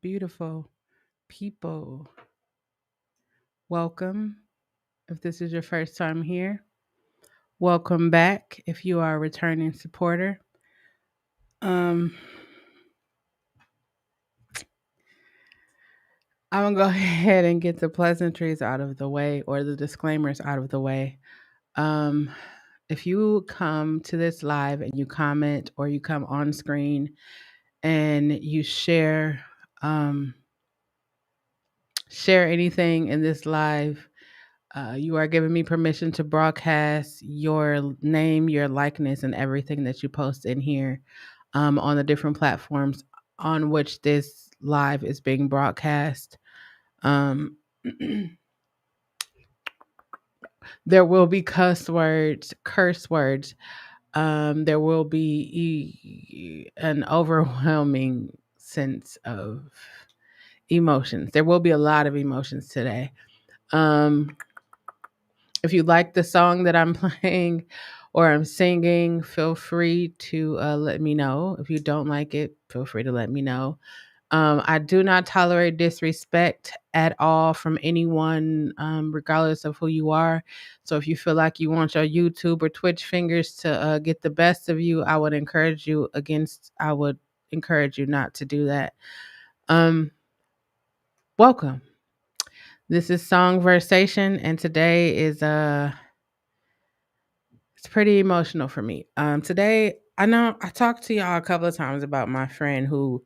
beautiful people. Welcome. If this is your first time here, welcome back. If you are a returning supporter, um, I'm gonna go ahead and get the pleasantries out of the way or the disclaimers out of the way. Um, if you come to this live and you comment or you come on screen and you um, share anything in this live. You are giving me permission to broadcast your name, your likeness, and everything that you post in here on the different platforms on which this live is being broadcast. Um, there will be curse words. There will be an overwhelming sense of emotions. There will be a lot of emotions today. Um, If you like the song that I'm playing or I'm singing, feel free to let me know. If you don't like it, feel free to let me know. I do not tolerate disrespect at all from anyone, regardless of who you are. So if you feel like you want your YouTube or Twitch fingers to get the best of you, I would encourage you not to do that. Um, Welcome. This is Songversation, and today is it's pretty emotional for me. Today, I know I talked to y'all a couple of times about my friend who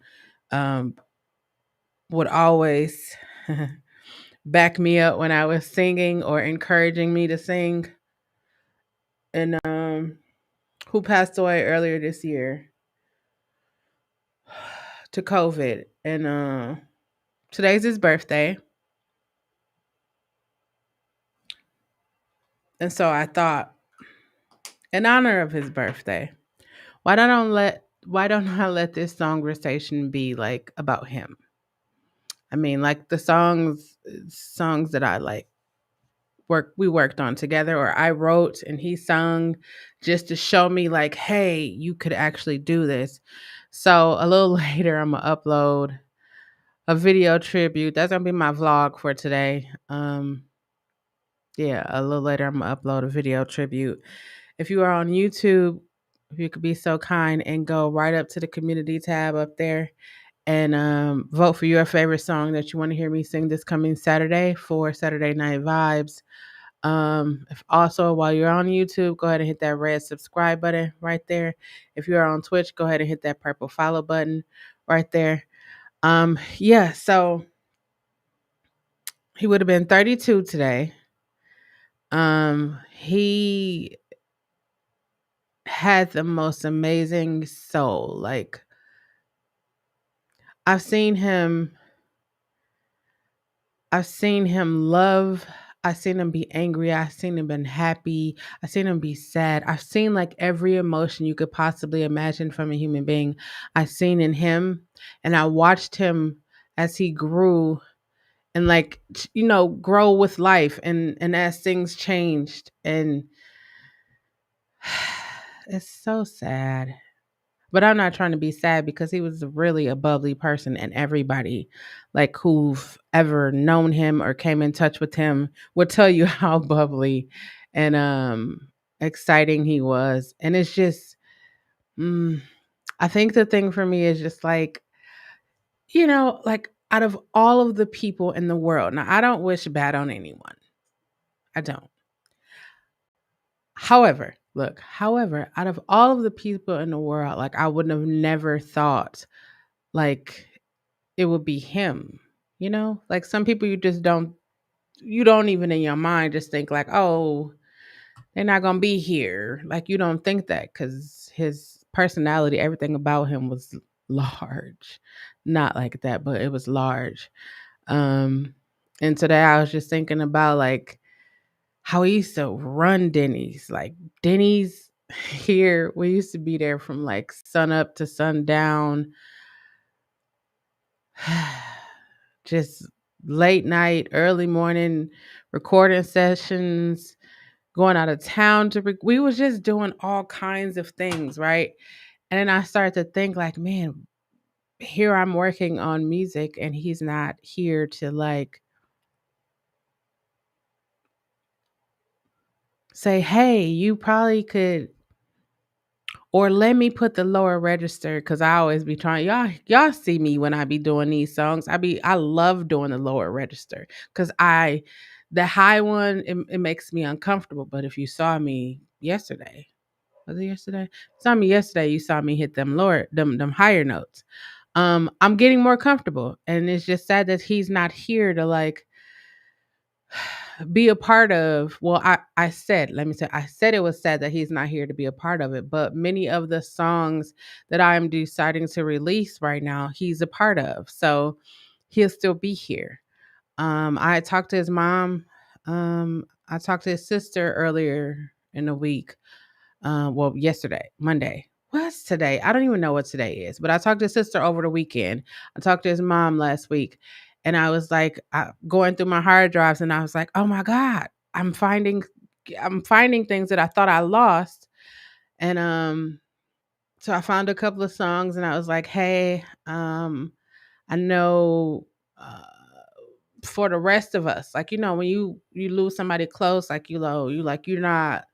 um, would always back me up when I was singing or encouraging me to sing, and who passed away earlier this year to COVID. And today's his birthday, and so I thought, in honor of his birthday, why don't I let this songversation be like about him? I mean, like the songs that I like we worked on together or I wrote and he sung just to show me like, hey, you could actually do this. So a little later I'm gonna upload a video tribute. That's gonna be my vlog for today. Yeah, a little later I'm gonna upload a video tribute. If you are on YouTube, if you could be so kind and go right up to the community tab up there and vote for your favorite song that you want to hear me sing this coming Saturday for Saturday Night Vibes. If also while you're on YouTube, go ahead and hit that red subscribe button right there. If you're on Twitch, go ahead and hit that purple follow button right there. Yeah, so he would have been 32 today. He had the most amazing soul. Like I've seen him I've seen him love. I've seen him be angry. I've seen him been happy. I've seen him be sad. I've seen like every emotion you could possibly imagine from a human being. I've seen in him, and I watched him as he grew and like grow with life and as things changed and it's so sad. But I'm not trying to be sad because he was really a bubbly person and everybody like who've ever known him or came in touch with him would tell you how bubbly and exciting he was. And it's just mm, I think the thing for me is just like, like out of all of the people in the world. Now I don't wish bad on anyone. I don't. However, out of all of the people in the world, like I would have never thought like it would be him, Like some people you don't even in your mind just think like, "Oh, they're not going to be here." Like you don't think that cuz his personality, everything about him was large. Not like that, but it was large. Um and today I was just thinking about like how he used to run Denny's. Like Denny's here, we used to be there from like sun up to sundown. Just late night, early morning recording sessions, going out of town we was just doing all kinds of things, right? And then I started to think like, man, here I'm working on music and he's not here to like say, "Hey, you probably could," or let me put the lower register because I always be trying. Y'all see me when I be doing these songs. I love doing the lower register because the high one it makes me uncomfortable. But if you saw me yesterday, was it yesterday? Saw me yesterday. You saw me hit them higher notes. I'm getting more comfortable, and it's just sad that he's not here to like be a part of. Well, I said, let me say, I said it was sad that he's not here to be a part of it, but many of the songs that I'm deciding to release right now he's a part of, so he'll still be here. I talked to his mom. I talked to his sister earlier in the week. Well, yesterday, Monday. What's today? I don't even know what today is, but I talked to his sister over the weekend. I talked to his mom last week, and I was like, going through my hard drives, and I was like, oh my God, I'm finding things that I thought I lost. And so I found a couple of songs, and I was like, hey, I know, for the rest of us, like, when you lose somebody close, like, you're not,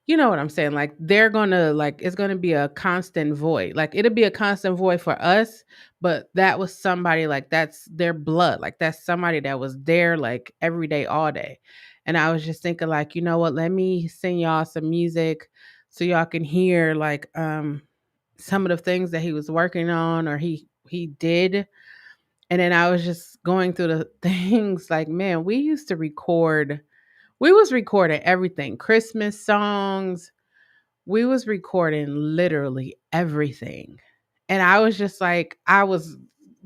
you know what I'm saying? Like they're gonna like it's gonna be a constant void. Like it'll be a constant void for us, but that was somebody like that's their blood. Like that's somebody that was there like every day, all day. And I was just thinking, like, you know what, let me sing y'all some music so y'all can hear like some of the things that he was working on or he did. And then I was just going through the things like, man, we was recording everything, Christmas songs, we was recording literally everything. And I was just like, that was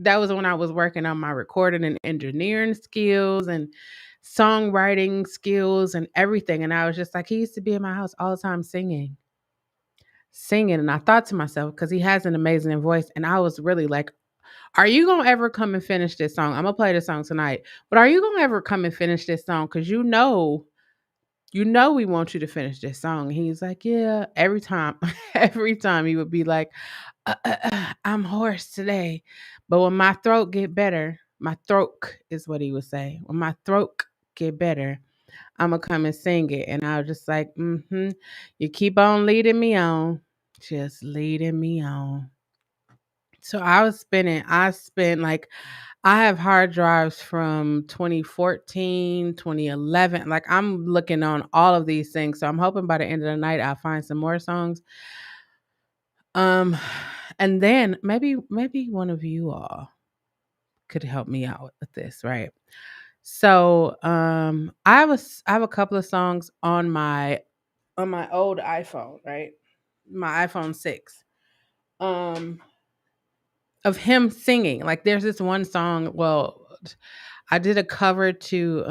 when I was working on my recording and engineering skills and songwriting skills and everything. And I was just like, he used to be in my house all the time singing. And I thought to myself, because he has an amazing voice. And I was really like, are you going to ever come and finish this song? I'm going to play this song tonight. But are you going to ever come and finish this song? Because we want you to finish this song. He's like, yeah, every time, every time he would be like, I'm hoarse today. But when my throat get better, my throat is what he would say. When my throat get better, I'm going to come and sing it. And I was just like, you keep on leading me on, just leading me on. So I spent like, I have hard drives from 2014, 2011. Like I'm looking on all of these things. So I'm hoping by the end of the night I'll find some more songs. Um and then maybe one of you all could help me out with this, right? So I have a couple of songs on my old iPhone, right? My iPhone 6. Um of him singing. Like there's this one song, well, I did a cover to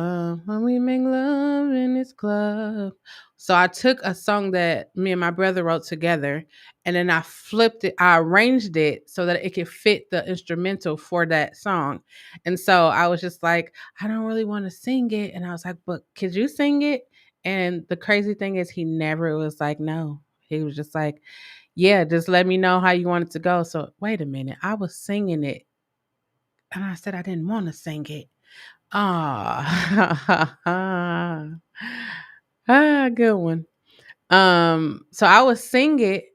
When We Make Love in This Club. So I took a song that me and my brother wrote together and then I flipped it, I arranged it so that it could fit the instrumental for that song. And so I was just like, I don't really want to sing it. And I was like, but could you sing it? And the crazy thing is he never was like, no. He was just like, yeah, just let me know how you want it to go. So wait a minute. I was singing it and I said I didn't want to sing it. Ah, good one. So I would sing it,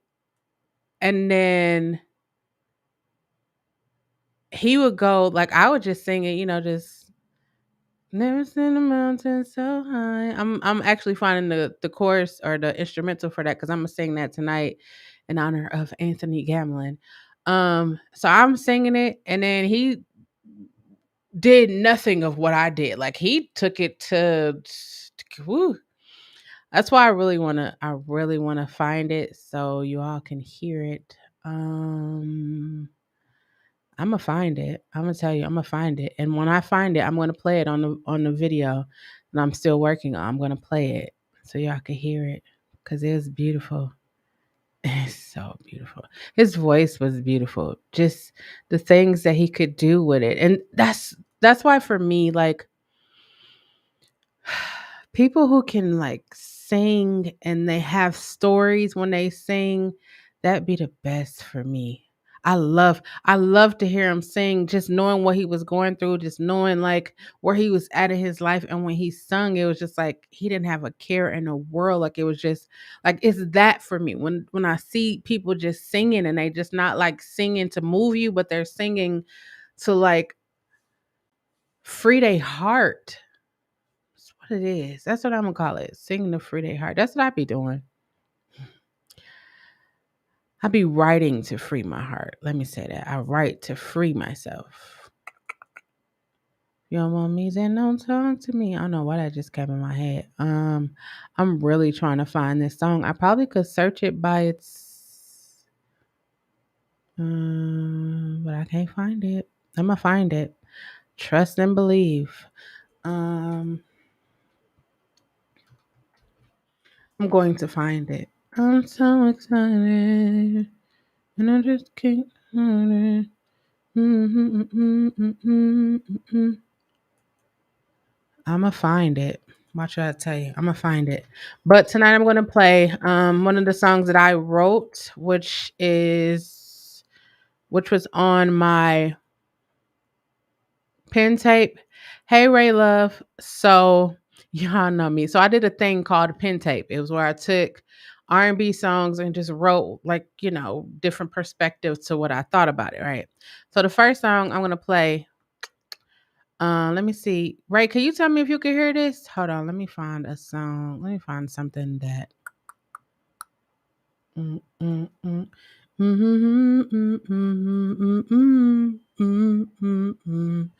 and then he would go like I would just sing it, just never seen a mountain so high. I'm actually finding the chorus or the instrumental for that because I'm gonna sing that tonight in honor of Anthony Gamlin. So I'm singing it, and then he did nothing of what I did. Like he took it to, woo. That's why I really wanna find it so you all can hear it. Um Imma find it. Imma tell you, Imma find it. And when I find it, I'm gonna play it on the video that I'm still working on. I'm gonna play it so y'all can hear it because it was beautiful. It's so beautiful. His voice was beautiful. Just the things that he could do with it. And that's why for me, like people who can like sing and they have stories when they sing, That'd be the best for me. I love to hear him sing, just knowing what he was going through, just knowing like where he was at in his life. And when he sung, it was just like he didn't have a care in the world. Like it was just like it's that for me. When I see people just singing and they just not like singing to move you, but they're singing to like free their heart. That's what it is. That's what I'm gonna call it. Singing to free their heart. That's what I be doing. I be writing to free my heart. Let me say that. I write to free myself. You don't want me, then don't talk to me. I don't know why that just came in my head. I'm really trying to find this song. I probably could search it by its, but I can't find it. I'm gonna find it. Trust and believe. Um, I'm going to find it. I'm so excited, and I just can't find it. I'ma find it. Watch what I tell you. I'ma find it. But tonight I'm gonna play one of the songs that I wrote, which was on my pen tape. Hey Ray Love. So y'all know me. So I did a thing called a pen tape. It was where I took R&B songs and just wrote like, different perspectives to what I thought about it, right? So the first song I'm gonna play. Let me see. Ray, can you tell me if you can hear this? Hold on, let me find a song. Let me find something that. Mm, mm, mm. Mhm, mm, mm, mm, mm, mm, mm, mm.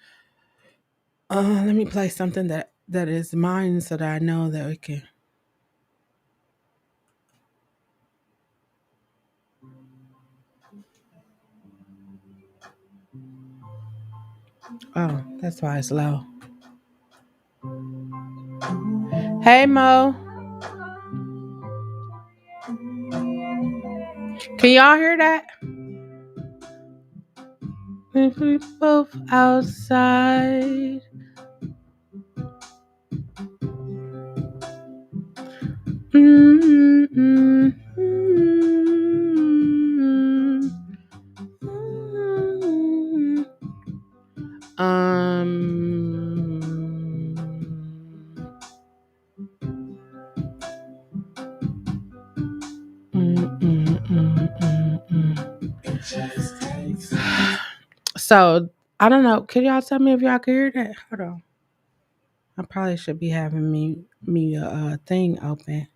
Let me play something that is mine so that I know that we can. Oh, that's why it's low. Hey Mo, can y'all hear that? If we both outside. Mm-hmm. Um. So I don't know. Can y'all tell me if y'all can hear that? Hold on. I probably should be having me a thing open.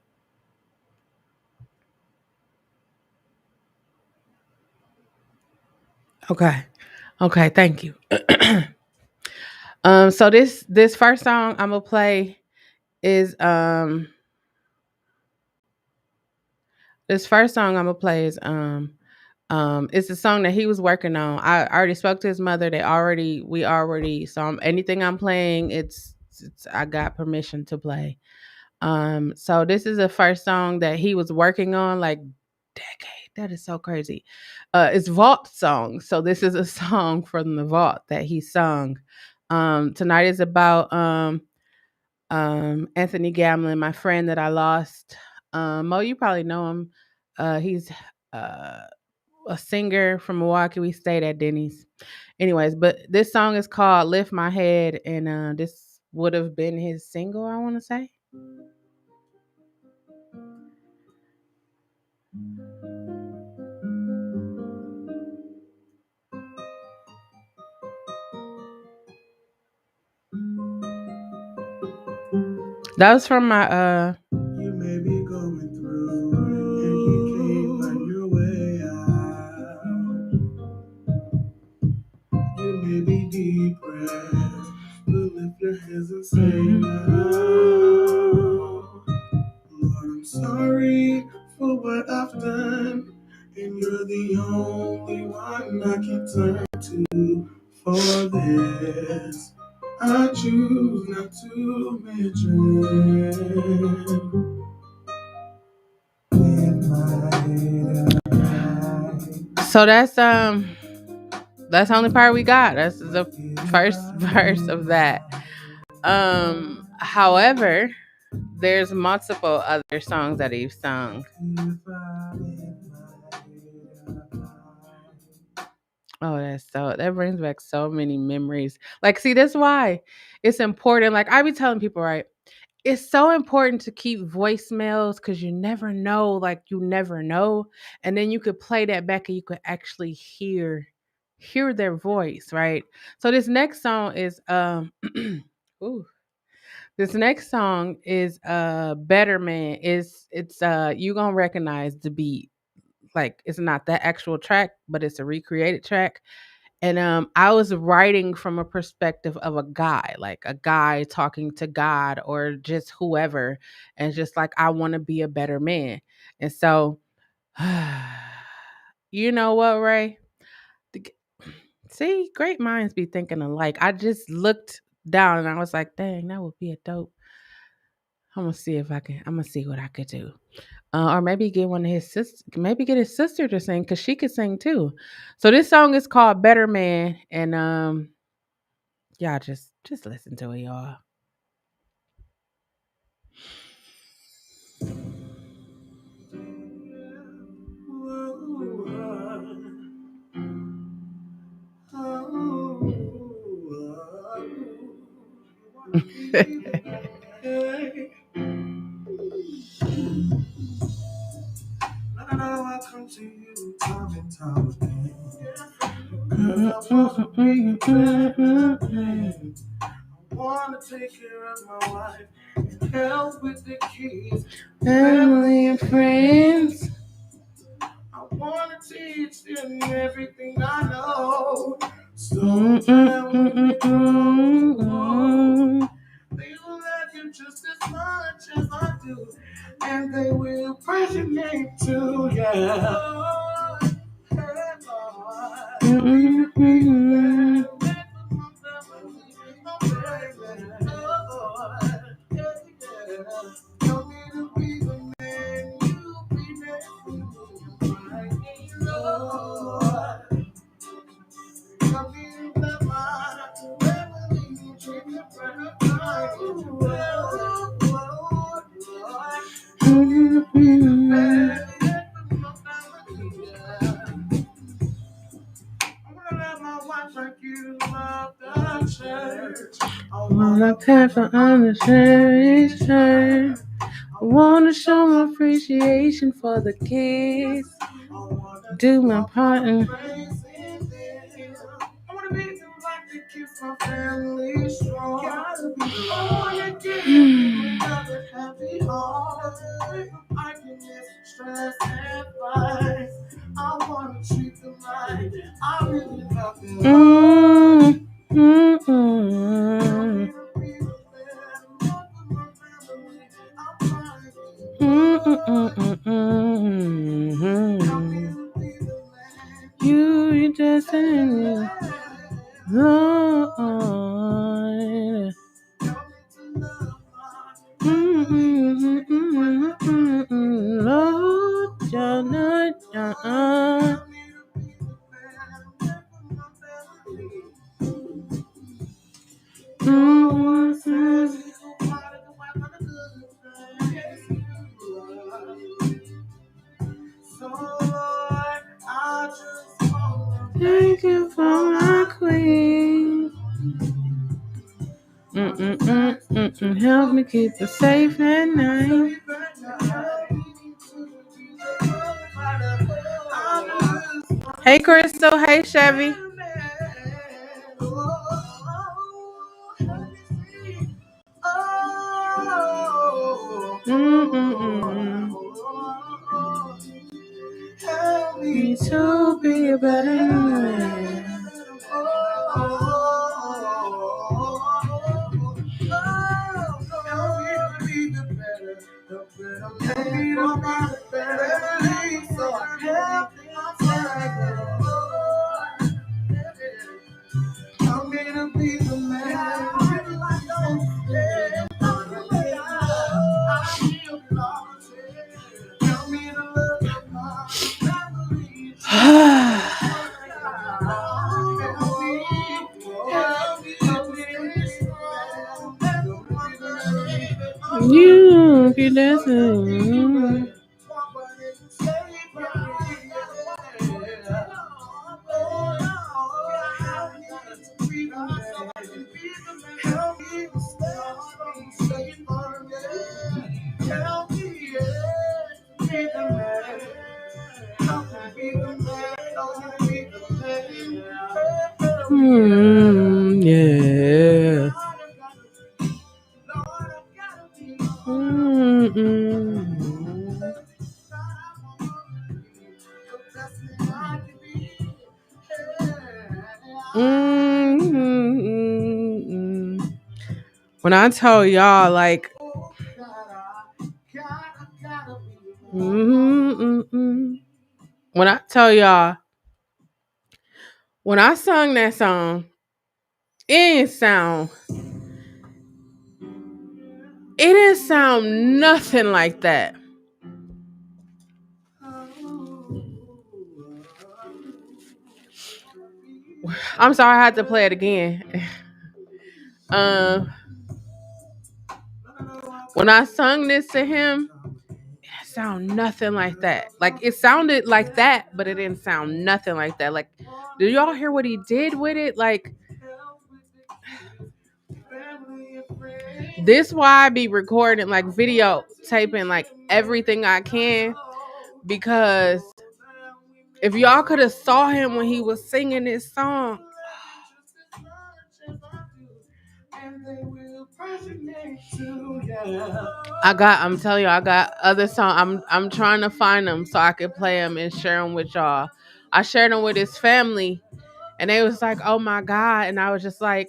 Okay. Okay. Thank you. So this first song I'm gonna play is this first song I'm gonna play is it's a song that he was working on. I already spoke to his mother. We already so anything I'm playing, it's I got permission to play. So this is the first song that he was working on like decade. That is so crazy. It's Vault song. So this is a song from the Vault that he sung. Tonight is about Anthony Gamlin, my friend that I lost. Mo, you probably know him. He's uh a singer from Milwaukee. We stayed at Denny's. Anyways, but this song is called Lift My Head, and this would have been his single, I want to say. That was from my you may be going through and you can't find your way out. You may be depressed, but lift your hands and say now. Lord, I'm sorry for what I've done, and you're the only one I can turn to for this. I choose not to mention with my head high. So that's the only part we got. That's the first verse of that. However, there's multiple other songs that he's sung. Oh, that brings back so many memories. Like, see, that's why it's important. Like I be telling people, right? It's so important to keep voicemails because you never know, like you never know. And then you could play that back and you could actually hear their voice, right? So this next song is ooh, this next song is Better Man. It's you gonna recognize the beat. Like it's not that actual track, but it's a recreated track. And I was writing from a perspective of a guy, like a guy talking to God or just whoever, and just like I want to be a better man. And so, you know what, Ray? The- See, great minds be thinking alike. I just looked down and I was like, dang, that would be a dope. I'm gonna see if I can. I'm gonna see what I could do. Or maybe get one of his sisters, maybe get his sister to sing because she could sing too. So this song is called Better Man, and y'all just listen to it, y'all. I know I come to you time and time again. 'Cause I want to be a man. I want to take care of my wife and help with the kids, family and friends. I want to teach them everything I know. So they will love you just as much as I do, and they will praise your name too. Yeah. Like you love the church. I wanna care for unnecessary church. I wanna show my appreciation for the kids. Do my part and I wanna be like to keep my family strong. I wanna give you another happy home. I can miss stress and fight. I wanna treat them right. I really love them. You just in Lord. Lord, thank you for my queen. Help me keep it safe at night. Hey, Crystal. Hey, Chevy. Help me to be a better man. I'm gonna be the man. You be dancing. Yeah. Mm-mm. Mm-mm. When I tell y'all, like, mm-mm. When I tell y'all, when I sung that song, it didn't sound nothing like that. I'm sorry, I had to play it again. When I sung this to him, it sounded nothing like that. Like, it sounded like that, but it didn't sound nothing like that. Like, do y'all hear what he did with it? Like, this why I be recording, like, video taping, like, everything I can, because if y'all could have saw him when he was singing this song, I'm telling you, I got other songs. I'm trying to find them so I could play them and share them with y'all. I shared them with his family, and they was like, "Oh my God!" And I was just like,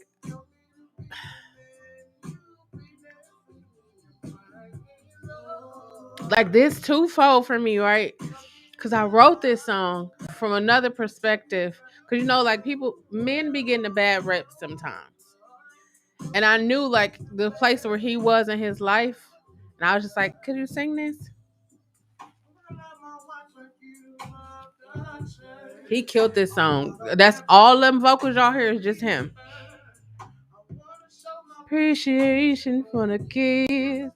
this twofold for me, right? Because I wrote this song from another perspective. Because like, men be getting a bad rep sometimes, and I knew, like, the place where he was in his life, and I was just like, "Could you sing this?" He killed this song. That's all them vocals y'all hear is just him. Appreciation for the kids.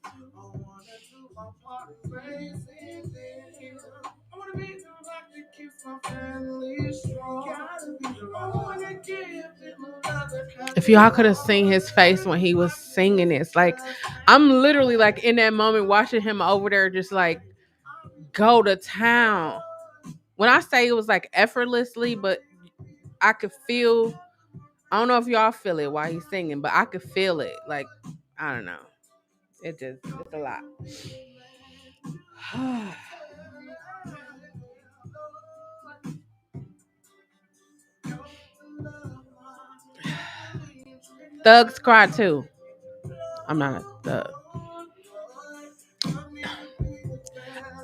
If y'all could have seen his face when he was singing this, like, I'm literally, like, in that moment watching him over there just, like, go to town. When I say it was, like, effortlessly, but I could feel, I don't know if y'all feel it while he's singing, but I could feel it. Like, I don't know. It's a lot. Thugs cry too. I'm not a thug.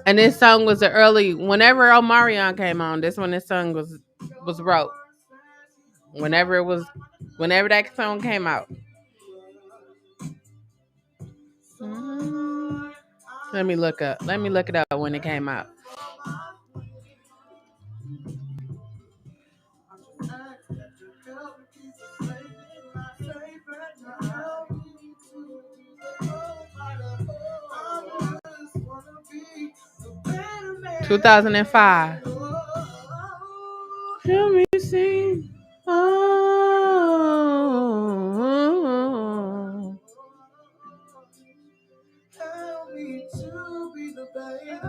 And this song was whenever Omarion came on, this song was wrote. Whenever that song came out. Let me look it up when it came out. – 2005. Hear me sing. Oh. Tell me to be the baby.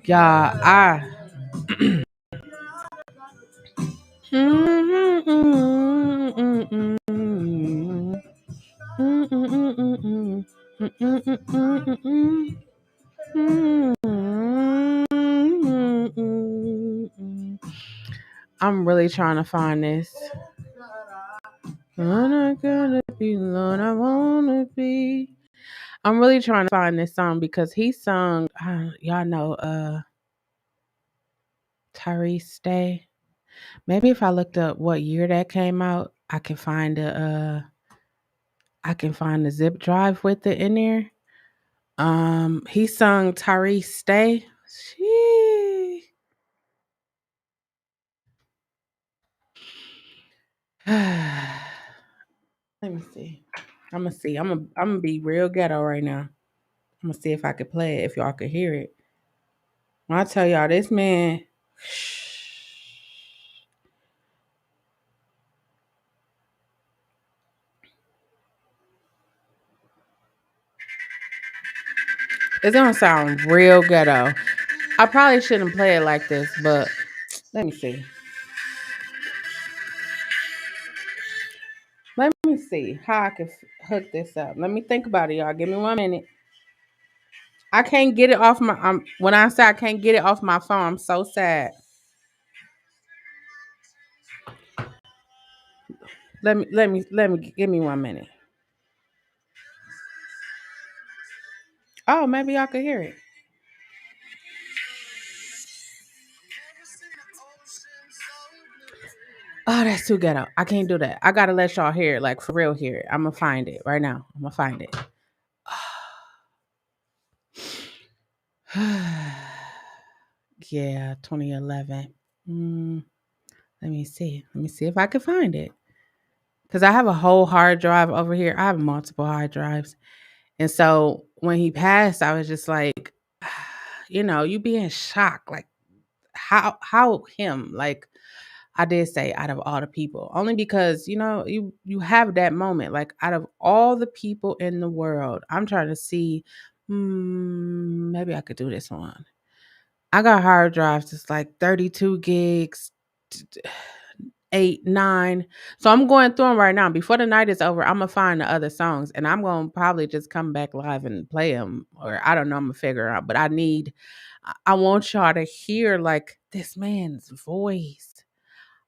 Yeah, I'm really trying to find this. I'm not gonna be alone. I wanna be. I'm really trying to find this song because he sung. Y'all know, Tyrese Day. Maybe if I looked up what year that came out, I can find the zip drive with it in there. He sung Tyrese Stay. She. Let me see. I'm gonna see. I'm gonna be real ghetto right now. I'm gonna see if I could play it. If y'all could hear it. When I tell y'all this man, it's gonna sound real ghetto. I probably shouldn't play it like this, but let me see. Let me see how I can hook this up. Let me think about it, y'all. Give me 1 minute. I can't get it off my. When I say I can't get it off my phone, I'm so sad. Let me. Give me 1 minute. Oh, maybe y'all could hear it. Oh, that's too ghetto. I can't do that. I gotta let y'all hear it, like for real. Hear it. I'm gonna find it right now. I'm gonna find it. Yeah, 2011. Mm, let me see. Let me see if I can find it. Because I have a whole hard drive over here. I have multiple hard drives. And so when he passed, I was just like, you be in shock. Like, how him? Like, I did say out of all the people, only because, you have that moment. Like, out of all the people in the world, I'm trying to see, maybe I could do this one. I got hard drives. It's like 32 gigs, 8, 9. So I'm going through them right now. Before the night is over, I'm gonna find the other songs, and I'm gonna probably just come back live and play them, or I don't know. I'm gonna figure it out. But I want y'all to hear like this man's voice.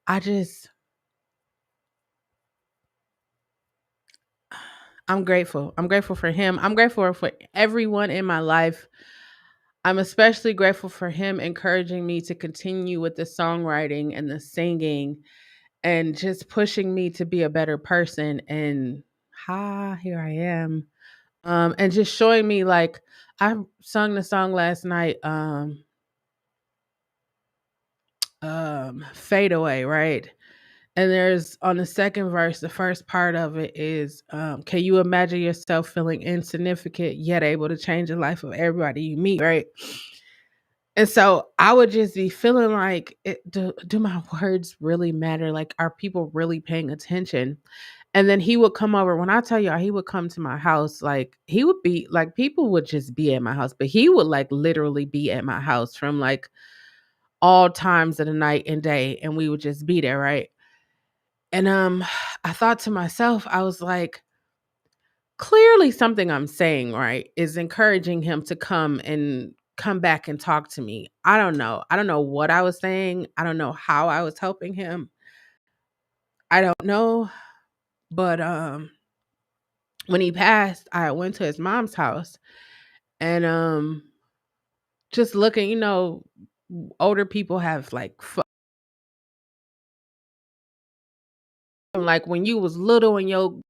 I just, I'm grateful. I'm grateful for him. I'm grateful for everyone in my life. I'm especially grateful for him encouraging me to continue with the songwriting and the singing and just pushing me to be a better person. And here I am. And just showing me like I sung the song last night, Fade Away, right? And there's on the second verse, the first part of it is, can you imagine yourself feeling insignificant yet able to change the life of everybody you meet, right? And so I would just be feeling like, do my words really matter? Like, are people really paying attention? And then he would come over. When I tell y'all, he would come to my house. Like, he would be like, people would just be at my house, but he would like literally be at my house from like all times of the night and day. And we would just be there, right? And I thought to myself, I was like, clearly something I'm saying, right, is encouraging him to come back and talk to me. I don't know. I don't know what I was saying. I don't know how I was helping him. I don't know. But when he passed, I went to his mom's house and just looking, older people have like like when you was little and your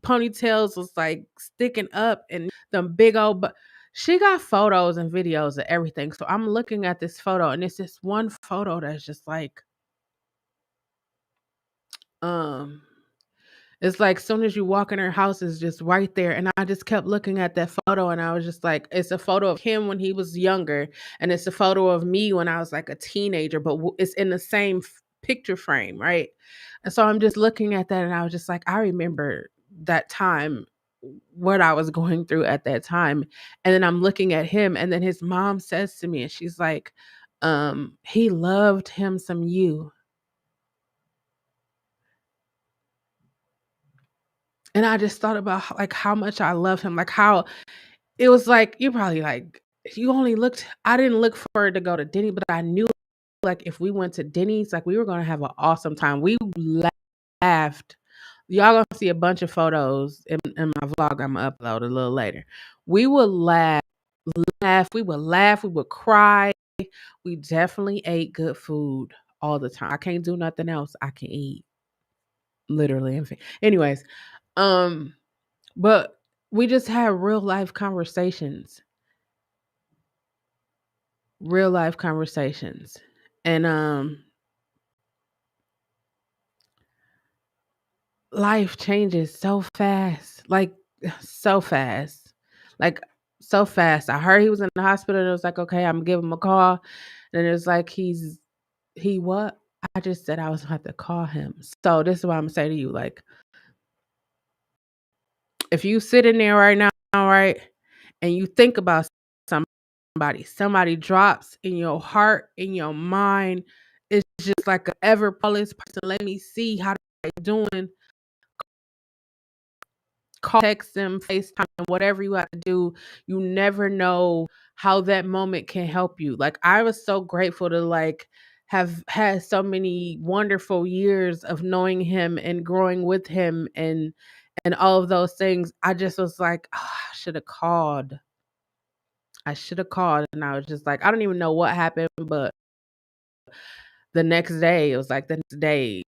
ponytails was like sticking up and them big old but she got photos and videos of everything. So I'm looking at this photo and it's this one photo that's just like um it's like soon as you walk in her house is just right there. And I just kept looking at that photo and I was just like, it's a photo of him when he was younger. And it's a photo of me when I was like a teenager, but it's in the same picture frame, right? And so I'm just looking at that and I was just like, I remember that time, what I was going through at that time. And then I'm looking at him and then his mom says to me and she's like, he loved him some you. And I just thought about like how much I love him, like how it was like you probably like you only looked I didn't look for it to go to Denny, but I knew like if we went to Denny's, like we were gonna have an awesome time. We laughed. Y'all gonna see a bunch of photos in my vlog I'm gonna upload a little later. We would laugh, we would cry. We definitely ate good food all the time. I can't do nothing else. I can eat literally. Anyways, um, but we just had real life conversations, and life changes so fast, like so fast, like so fast. I heard he was in the hospital, and it was like, okay, I'm gonna give him a call, and it was like he what? I just said I was gonna have to call him. So this is what I'm gonna say to you, like if you sit in there right now, right, and you think about somebody drops in your heart, in your mind, it's just like a ever this person. Let me see how they doing. Call, text them, FaceTime, whatever you have to do. You never know how that moment can help you. Like I was so grateful to like have had so many wonderful years of knowing him and growing with him and all of those things. I just was like, "Ah, I should have called. I should have called." And I was just like, I don't even know what happened, but the next day, it was like the next day,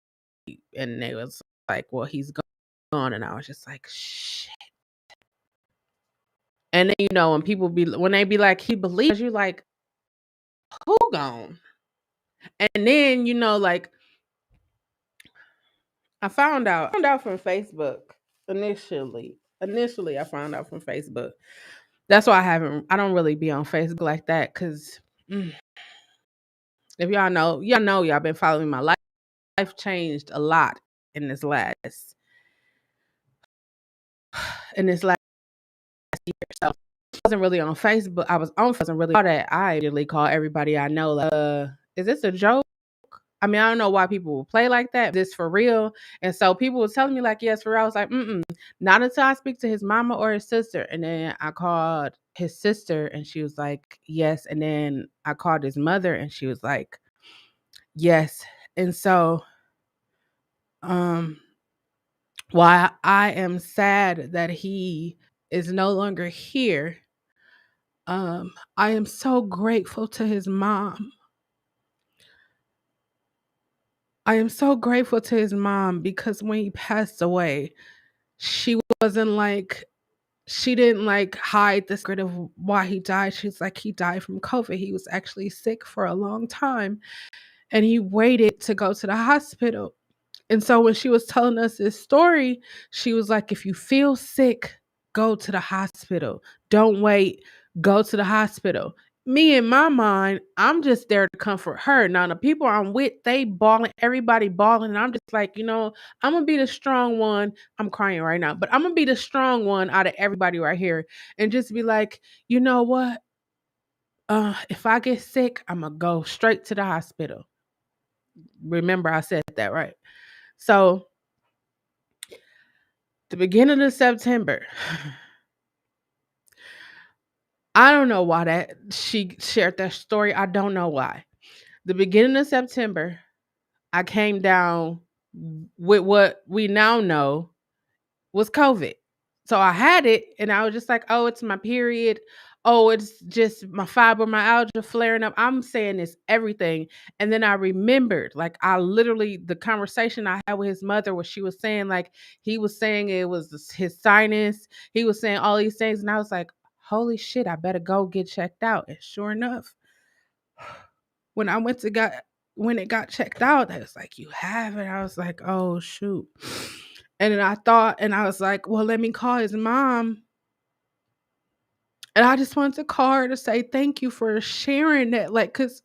and it was like, well, he's gone. And I was just like, shit. And then, when when they be like, he believes you, like, who gone? And then, like, I found out from Facebook initially. Initially, I found out from Facebook. That's why I don't really be on Facebook like that. Cause if y'all been following my life. Life changed a lot in this last year. So I wasn't really on Facebook. I was on Facebook, wasn't really all that. I immediately call everybody I know, like, is this a joke? I mean, I don't know why people will play like that. This for real? And so people was telling me like, yes, for real. I was like, not until I speak to his mama or his sister. And then I called his sister and she was like, yes. And then I called his mother and she was like, yes. And so, um, while I am sad that he is no longer here, I am so grateful to his mom. I am so grateful to his mom because when he passed away, she wasn't like she didn't like hide the secret of why he died. She's like, he died from COVID. He was actually sick for a long time and he waited to go to the hospital. And so when she was telling us this story, she was like, if you feel sick, go to the hospital. Don't wait. Go to the hospital. Me in my mind, I'm just there to comfort her. Now the people I'm with, they bawling, everybody bawling, and I'm just like, I'm gonna be the strong one. I'm crying right now, but I'm gonna be the strong one out of everybody right here, and just be like, you know what? If I get sick, I'm gonna go straight to the hospital. Remember, I said that right. So the beginning of September. I don't know why that she shared that story. I don't know why. The beginning of September, I came down with what we now know was COVID. So I had it and I was just like, oh, it's my period. Oh, it's just my fibromyalgia flaring up. I'm saying this everything. And then I remembered, like, the conversation I had with his mother, where she was saying, like, he was saying it was his sinus. He was saying all these things. And I was like, holy shit, I better go get checked out. And sure enough, when I went to got when it got checked out, they was like, you have it. I was like, oh shoot. And then I thought, and I was like, well, let me call his mom. And I just wanted to call her to say thank you for sharing that. Like, cause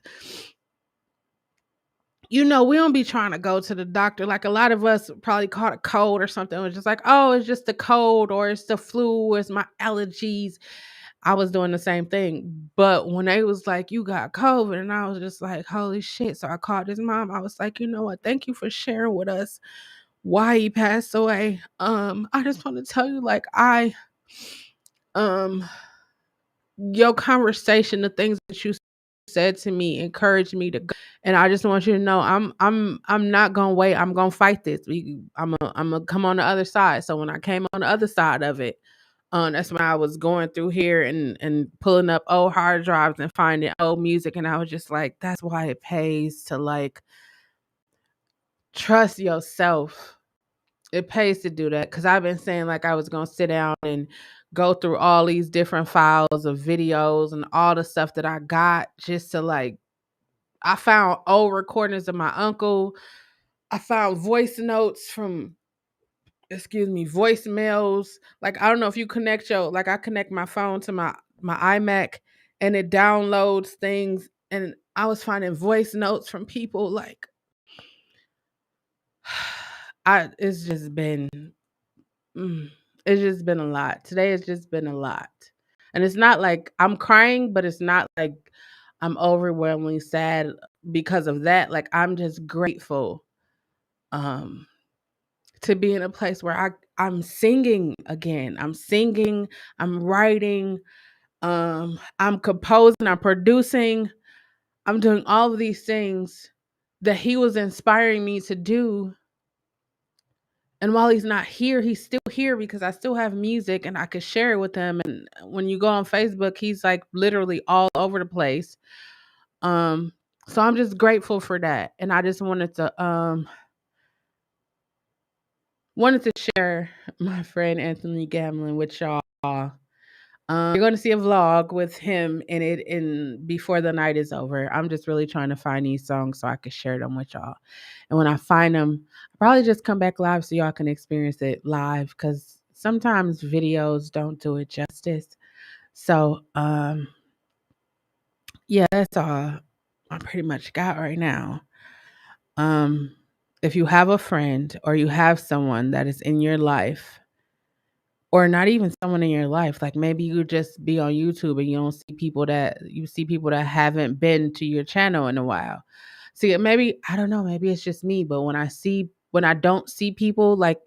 we don't be trying to go to the doctor. Like a lot of us probably caught a cold or something. It was just like, oh, it's just the cold or it's the flu or it's my allergies. I was doing the same thing. But when they was like, you got COVID, and I was just like, holy shit. So I called his mom. I was like, you know what? Thank you for sharing with us why he passed away. I just want to tell you, like, um your conversation, the things that you said to me, encouraged me to go. And I just want you to know I'm not gonna wait. I'm gonna fight this. I'm gonna come on the other side. So when I came on the other side of it, that's when I was going through here and pulling up old hard drives and finding old music, and I was just like, that's why it pays to like trust yourself. It pays to do that because I've been saying like I was gonna sit down and go through all these different files of videos and all the stuff that I got just to like. I found old recordings of my uncle. I found voice notes from, excuse me, voicemails. Like I don't know if you connect your, like I connect my phone to my iMac and it downloads things, and I was finding voice notes from people like I it's just been mm, it's just been a lot. Today has just been a lot. And it's not like I'm crying, but it's not like I'm overwhelmingly sad because of that. Like I'm just grateful um to be in a place where I'm singing again. I'm singing, I'm writing, I'm composing, I'm producing, I'm doing all of these things that he was inspiring me to do. And while he's not here, he's still here because I still have music and I could share it with him. And when you go on Facebook, he's like literally all over the place. Um, so I'm just grateful for that. And I just wanted to share my friend Anthony Gamlin with y'all. You're going to see a vlog with him in it in before the night is over. I'm just really trying to find these songs so I can share them with y'all. And when I find them, I'll probably just come back live so y'all can experience it live because sometimes videos don't do it justice. So yeah, that's all I pretty much got right now. Um, if you have a friend or you have someone that is in your life, or not even someone in your life, like maybe you just be on YouTube and you see people that haven't been to your channel in a while. See, maybe I don't know, maybe it's just me, but when I don't see people like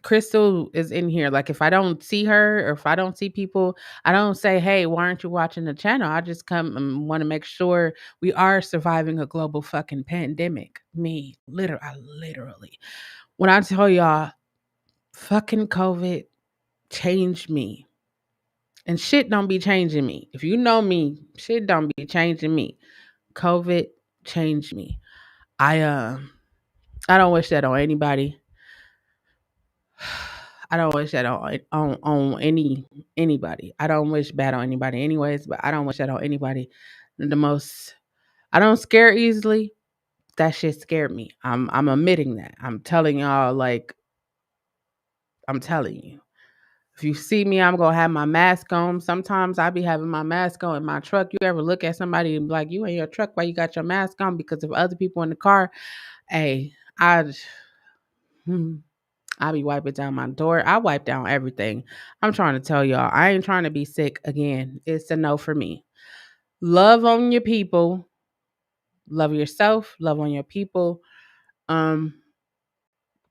Crystal is in here. Like if I don't see her or if I don't see people, I don't say, "Hey, why aren't you watching the channel?" I just come and want to make sure we are surviving a global fucking pandemic. Literally. When I tell y'all, fucking COVID changed me. And shit don't be changing me. If you know me, shit don't be changing me. COVID changed me. I I don't wish that on anybody. I don't wish that on anybody. I don't wish bad on anybody anyways, but I don't wish that on anybody. The most I don't scare easily. That shit scared me. I'm admitting that. I'm telling y'all like I'm telling you. If you see me, I'm gonna have my mask on. Sometimes I be having my mask on in my truck. You ever look at somebody and be like, "You in your truck? Why you got your mask on?" Because of other people in the car. Hey, hmm, I be wiping down my door. I wipe down everything. I'm trying to tell y'all, I ain't trying to be sick again. It's a no for me. Love on your people. Love yourself. Love on your people. Um,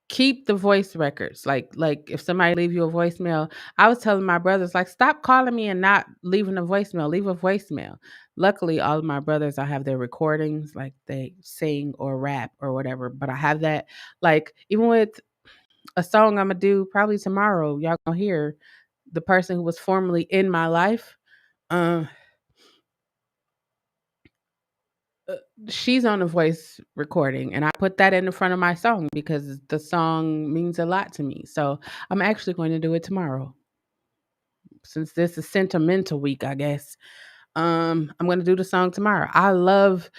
keep the voice records. Like if somebody leave you a voicemail, I was telling my brothers like stop calling me and not leaving a voicemail. Leave a voicemail. Luckily, all of my brothers, I have their recordings, like they sing or rap or whatever. But I have that, like even with a song I'm gonna do probably tomorrow. Y'all gonna hear the person who was formerly in my life. Um, uh, she's on a voice recording, and I put that in the front of my song because the song means a lot to me. So I'm actually going to do it tomorrow, since this is sentimental week, I guess. I'm gonna do the song tomorrow. I love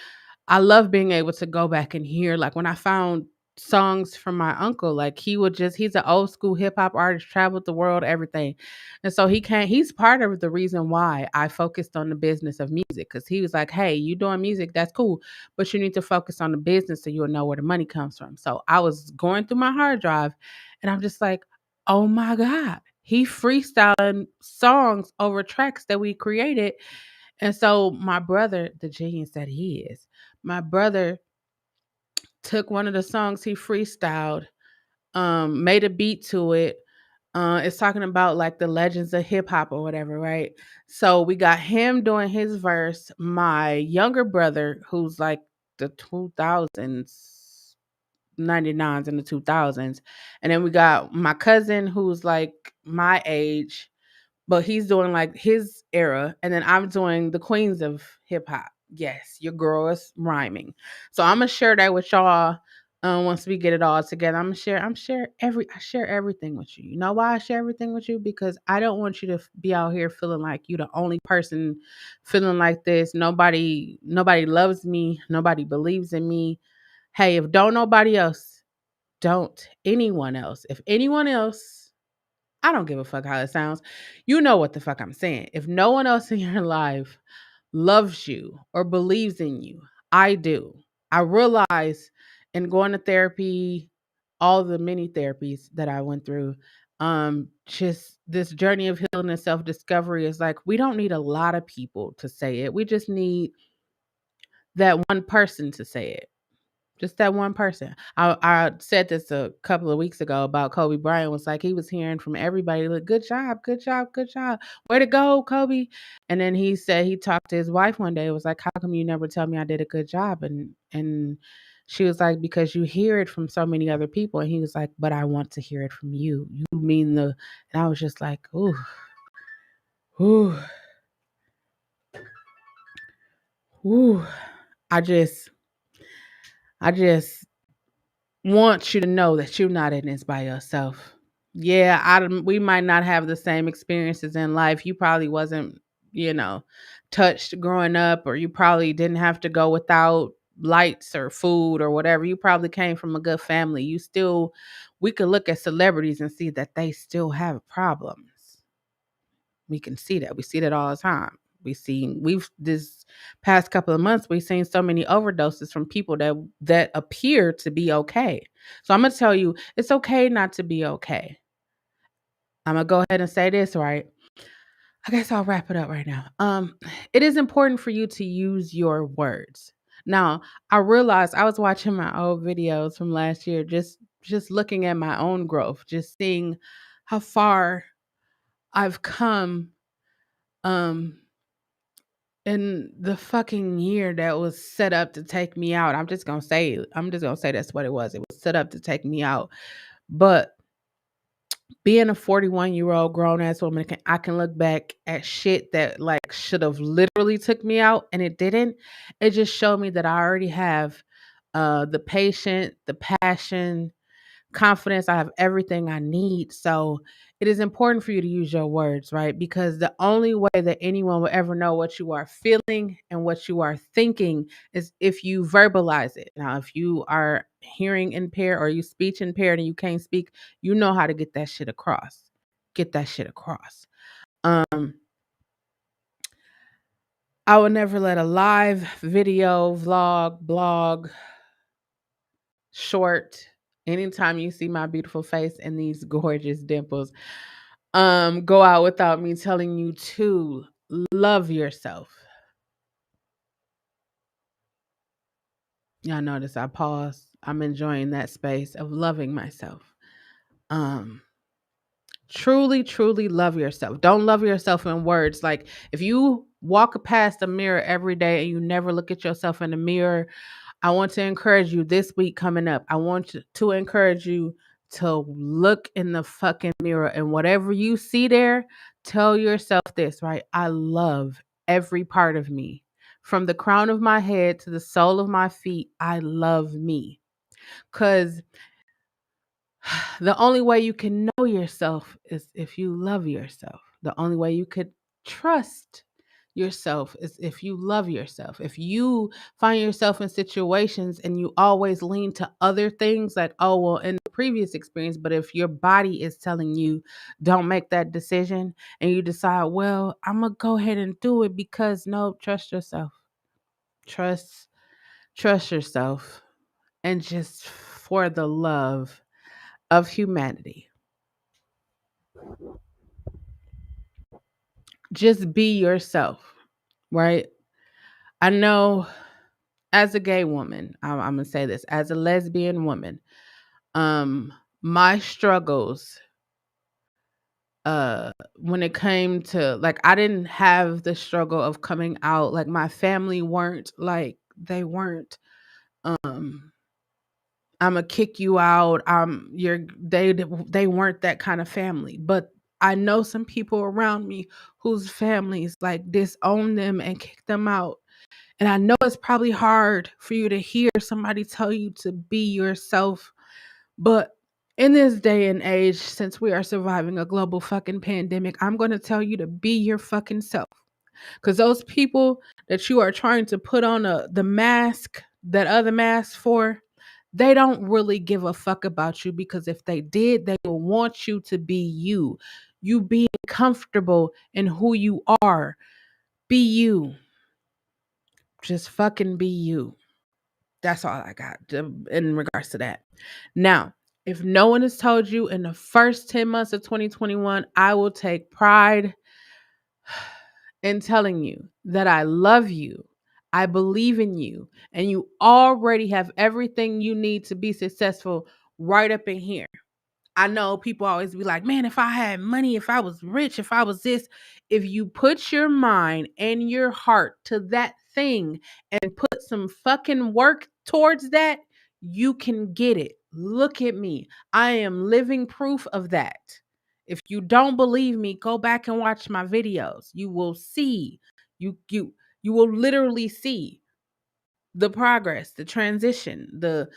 being able to go back and hear like when I found songs from my uncle, like he's an old school hip hop artist, traveled the world, everything. And so he's part of the reason why I focused on the business of music. Cause he was like, hey, you doing music, that's cool, but you need to focus on the business so you'll know where the money comes from. So I was going through my hard drive and I'm just like, oh my God. He freestyling songs over tracks that we created. And so my brother, the genius that he is, my brother took one of the songs he freestyled, made a beat to it, It's talking about like the legends of hip hop or whatever, right? So we got him doing his verse. My younger brother, who's like the 2000s, 99s and the 2000s. And then we got my cousin who's like my age, but he's doing like his era, and then I'm doing the queens of hip hop. Yes, your girl is rhyming. So I'm gonna share that with y'all. Once we get it all together, I share everything with you. You know why I share everything with you? Because I don't want you to be out here feeling like you the only person feeling like this. Nobody loves me. Nobody believes in me. Hey, if don't nobody else, don't anyone else. If anyone else, I don't give a fuck how it sounds. You know what the fuck I'm saying. If no one else in your life loves you or believes in you, I do. I realize in going to therapy, all the many therapies that I went through, just this journey of healing and self discovery is like we don't need a lot of people to say it. We just need that one person to say it. Just that one person. I said this a couple of weeks ago about Kobe Bryant. Was like he was hearing from everybody, like, good job, good job, good job. Way to go, Kobe. And then he said he talked to his wife one day. It was like, how come you never tell me I did a good job? And she was like, because you hear it from so many other people. And he was like, but I want to hear it from you. You mean the and I was just like, ooh, ooh, ooh. I just I just want you to know that you're not in this by yourself. Yeah, we might not have the same experiences in life. You probably wasn't, you know, touched growing up, or you probably didn't have to go without lights or food or whatever. You probably came from a good family. We could look at celebrities and see that they still have problems. We can see that. We see that all the time. We've this past couple of months we've seen so many overdoses from people that appear to be okay. So I'm gonna tell you, it's okay not to be okay. I'm gonna go ahead and say this, right? I guess I'll wrap it up right now. It is important for you to use your words. Now, I realized I was watching my old videos from last year, just looking at my own growth, just seeing how far I've come um in the fucking year that was set up to take me out. I'm just gonna say that's what it was. It was set up to take me out. But being a 41-year-old grown ass woman, I can look back at shit that like should have literally took me out and it didn't. It just showed me that I already have the patience, the passion, confidence. I have everything I need. So it is important for you to use your words, right? Because the only way that anyone will ever know what you are feeling and what you are thinking is if you verbalize it. Now, if you are hearing impaired or you speech impaired and you can't speak, you know how to get that shit across. Get that shit across. Um, I will never let a live video, vlog, blog, short, anytime you see my beautiful face and these gorgeous dimples, go out without me telling you to love yourself. Y'all notice I pause. I'm enjoying that space of loving myself. Um, truly, truly love yourself. Don't love yourself in words. Like if you walk past a mirror every day and you never look at yourself in the mirror, I want to encourage you this week coming up. I want to encourage you to look in the fucking mirror and whatever you see there, tell yourself this, right? I love every part of me. From the crown of my head to the sole of my feet, I love me. Because the only way you can know yourself is if you love yourself. The only way you could trust yourself is if you love yourself. If you find yourself in situations and you always lean to other things like, oh, well, in the previous experience, but if your body is telling you don't make that decision and you decide, well, I'm going to go ahead and do it because no, trust yourself. Trust trust yourself and just for the love of humanity. Just be yourself, right? I know as a gay woman, I'm gonna say this, as a lesbian woman, um, my struggles when it came to, like, I didn't have the struggle of coming out. Like, my family weren't like, they weren't um I'ma kick you out. You're they weren't that kind of family. But I know some people around me whose families like disown them and kick them out. And I know it's probably hard for you to hear somebody tell you to be yourself, but in this day and age, since we are surviving a global fucking pandemic, I'm going to tell you to be your fucking self. Because those people that you are trying to put on the mask, that other mask for, they don't really give a fuck about you, because if they did, they will want you to be you. You being comfortable in who you are. Be you. Just fucking be you. That's all I got in regards to that. Now, if no one has told you in the first 10 months of 2021, I will take pride in telling you that I love you. I believe in you, and you already have everything you need to be successful right up in here. I know people always be like, man, if I had money, if I was rich, if I was this, if you put your mind and your heart to that thing and put some fucking work towards that, you can get it. Look at me. I am living proof of that. If you don't believe me, go back and watch my videos. You will see. You will literally see the progress, the transition, the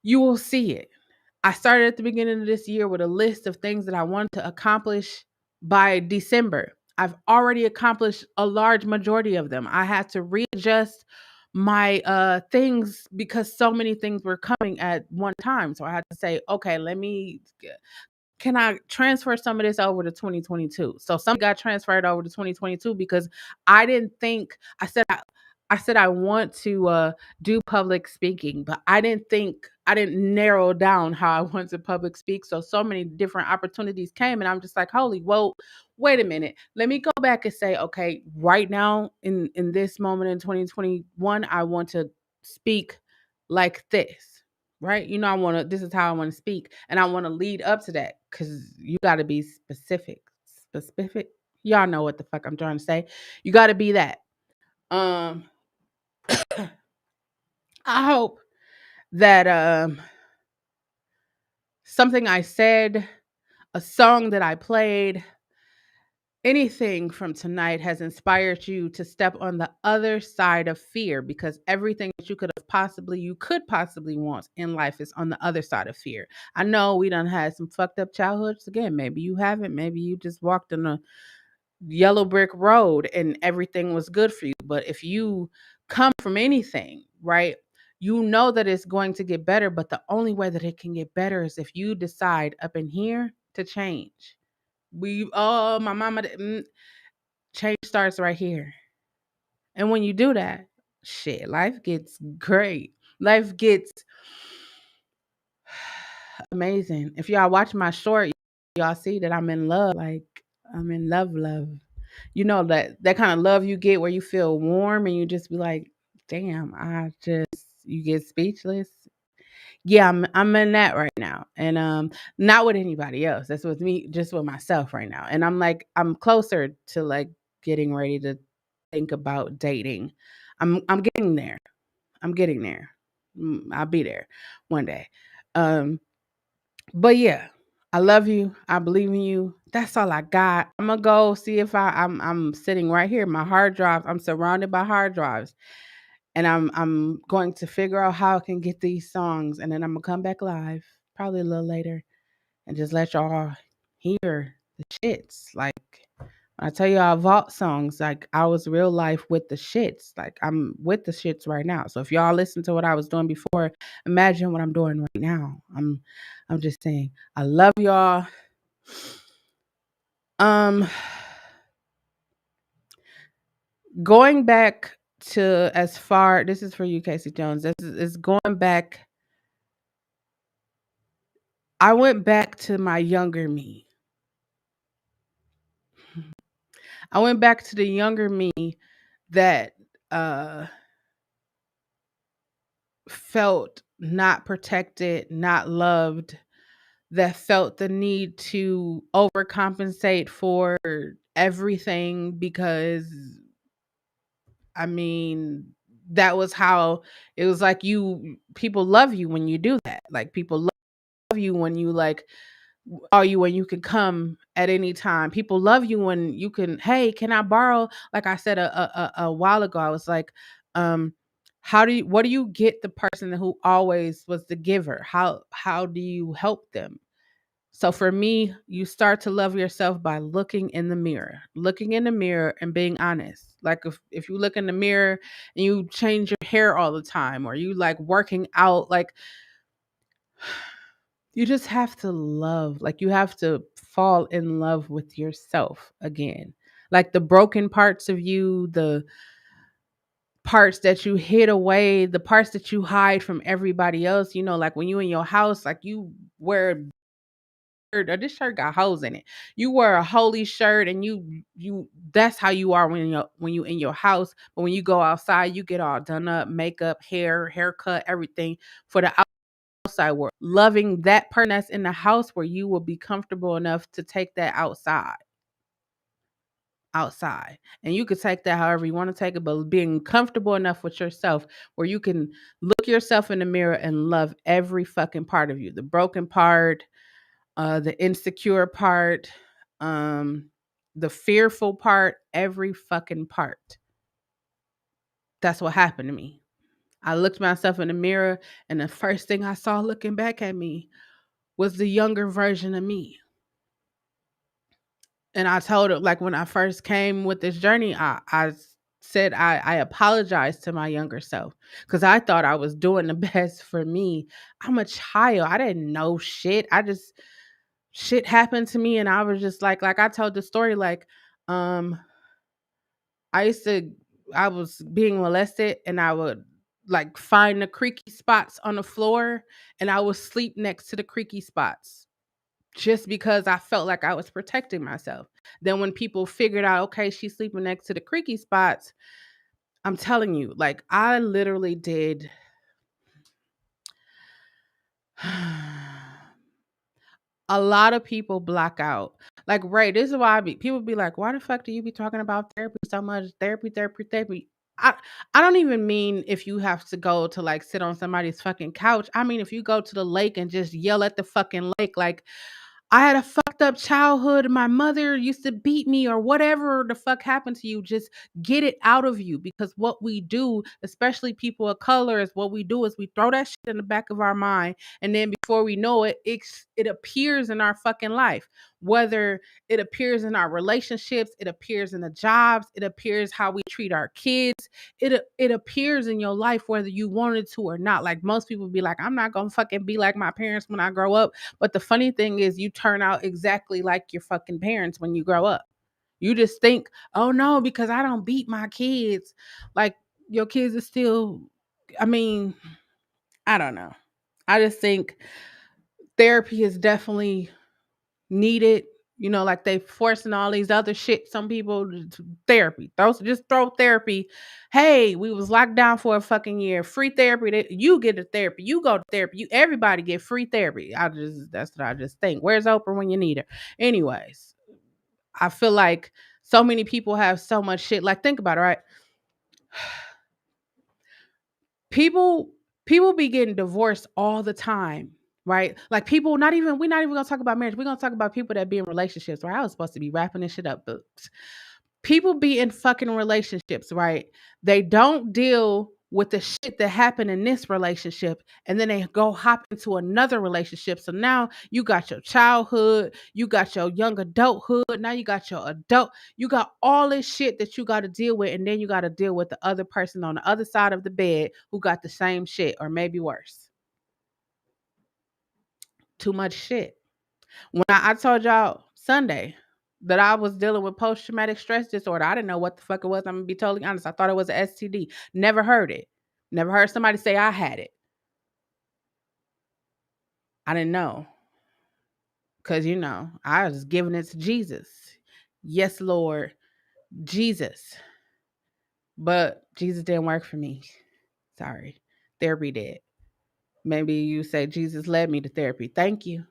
you will see it. I started at the beginning of this year with a list of things that I wanted to accomplish by December. I've already accomplished a large majority of them. I had to readjust my things because so many things were coming at one time. So I had to say, okay, can I transfer some of this over to 2022? So some got transferred over to 2022 because I didn't think I said I want to do public speaking, but I didn't narrow down how I want to public speak. So many different opportunities came, and I'm just like, holy, well, wait a minute. Let me go back and say, okay, right now in this moment in 2021, I want to speak like this. Right? You know, this is how I want to speak. And I want to lead up to that, because you got to be specific. Specific. Y'all know what the fuck I'm trying to say. You got to be that. Um, I hope that something I said, a song that I played, anything from tonight has inspired you to step on the other side of fear, because everything that you could possibly want in life is on the other side of fear. I know we done had some fucked up childhoods. Again, maybe you haven't. Maybe you just walked on a yellow brick road and everything was good for you. But if you come from anything, right, you know that it's going to get better. But the only way that it can get better is if you decide up in here to change. My mama, change starts right here. And when you do that, shit, life gets great. Life gets amazing. If y'all watch my short, y'all see that I'm in love. Like, I'm in love. You know, that kind of love you get where you feel warm and you just be like, damn, you get speechless. Yeah, I'm in that right now. And not with anybody else. That's with me, just with myself right now. And I'm closer to like getting ready to think about dating. I'm getting there. I'm getting there. I'll be there one day. Um but yeah, I love you. I believe in you. That's all I got. I'm gonna go see if I'm sitting right here. My hard drive. I'm surrounded by hard drives, and I'm going to figure out how I can get these songs, and then I'm gonna come back live probably a little later and just let y'all hear the shits. Like, when I tell y'all vault songs, like, I was real life with the shits. Like, I'm with the shits right now. So if y'all listen to what I was doing before, imagine what I'm doing right now. I'm just saying, I love y'all. Um Going back to, as far, this is for you, Casey Jones. This is going back. I went back to my younger me. I went back to the younger me that uh felt not protected, not loved, that felt the need to overcompensate for everything because I mean, that was how it was like you people love you when you do that. Like people love you when you like call you when you can come at any time. People love you when you can, hey, can I borrow? Like I said a while ago, I was like, um, what do you get the person who always was the giver? How do you help them? So for me, you start to love yourself by looking in the mirror and being honest. Like if you look in the mirror and you change your hair all the time or you like working out, like you just have to love, like you have to fall in love with yourself again. Like the broken parts of you, the parts that you hid away, the parts that you hide from everybody else, like when you in your house, like you wear shirt or this shirt got holes in it. You wear a holy shirt and you that's how you are when you in your house. But when you go outside, you get all done up, makeup, haircut, everything for the outside world. Loving that person that's in the house where you will be comfortable enough to take that outside. And you could take that however you want to take it, but being comfortable enough with yourself where you can look yourself in the mirror and love every fucking part of you. The broken part, the insecure part, um, the fearful part, every fucking part. That's what happened to me. I looked myself in the mirror, and the first thing I saw looking back at me was the younger version of me. And I told her, like when I first came with this journey, I said I apologized to my younger self because I thought I was doing the best for me. I'm a child. I didn't know shit. I just shit happened to me and I was just like I told the story like um I used to I was being molested and I would like find the creaky spots on the floor and I would sleep next to the creaky spots just because I felt like I was protecting myself. Then when people figured out okay, she's sleeping next to the creaky spots, I'm telling you, like I literally did a lot of people block out. Like, right, this is why people be like, why the fuck do you be talking about therapy so much? Therapy, therapy, therapy. I, I don't even mean if you have to go to like sit on somebody's fucking couch. I mean, if you go to the lake and just yell at the fucking lake, like, I had a fucked up childhood. My mother used to beat me or whatever the fuck happened to you. Just get it out of you because what we do, especially people of color, is what we do is we throw that shit in the back of our mind. And then before we know it, it appears in our fucking life. Whether it appears in our relationships, it appears in the jobs, it appears how we treat our kids. It appears in your life whether you wanted to or not. Like most people be like, I'm not gonna fucking be like my parents when I grow up. But the funny thing is, you turn out exactly like your fucking parents when you grow up. You just think, oh no, because I don't beat my kids. Like your kids are still, I mean, I don't know. I just think therapy is definitely needed. Like they forcing all these other shit. Some people therapy. Throw therapy. Hey, we was locked down for a fucking year. Free therapy. You get a therapy. You go to therapy. Everybody get free therapy. That's what I just think. Where's Oprah when you need her? Anyways, I feel like so many people have so much shit. Like think about it, right? people people be getting divorced all the time, right? Like people not even we're not even gonna talk about marriage. We're gonna talk about people that be in relationships, right? I was supposed to be wrapping this shit up, but people be in fucking relationships, right? They don't deal with the shit that happened in this relationship and then they go hop into another relationship. So now you got your childhood, you got your young adulthood, now you got your adult, you got all this shit that you got to deal with and then you got to deal with the other person on the other side of the bed who got the same shit or maybe worse. Too much shit. When I told y'all Sunday that I was dealing with post traumatic stress disorder, I didn't know what the fuck it was. I'm gonna be totally honest. I thought it was an STD. Never heard it. Never heard somebody say I had it. I didn't know. Cause I was giving it to Jesus. Yes, Lord, Jesus. But Jesus didn't work for me. Sorry. Therapy did. Maybe you say Jesus led me to therapy. Thank you.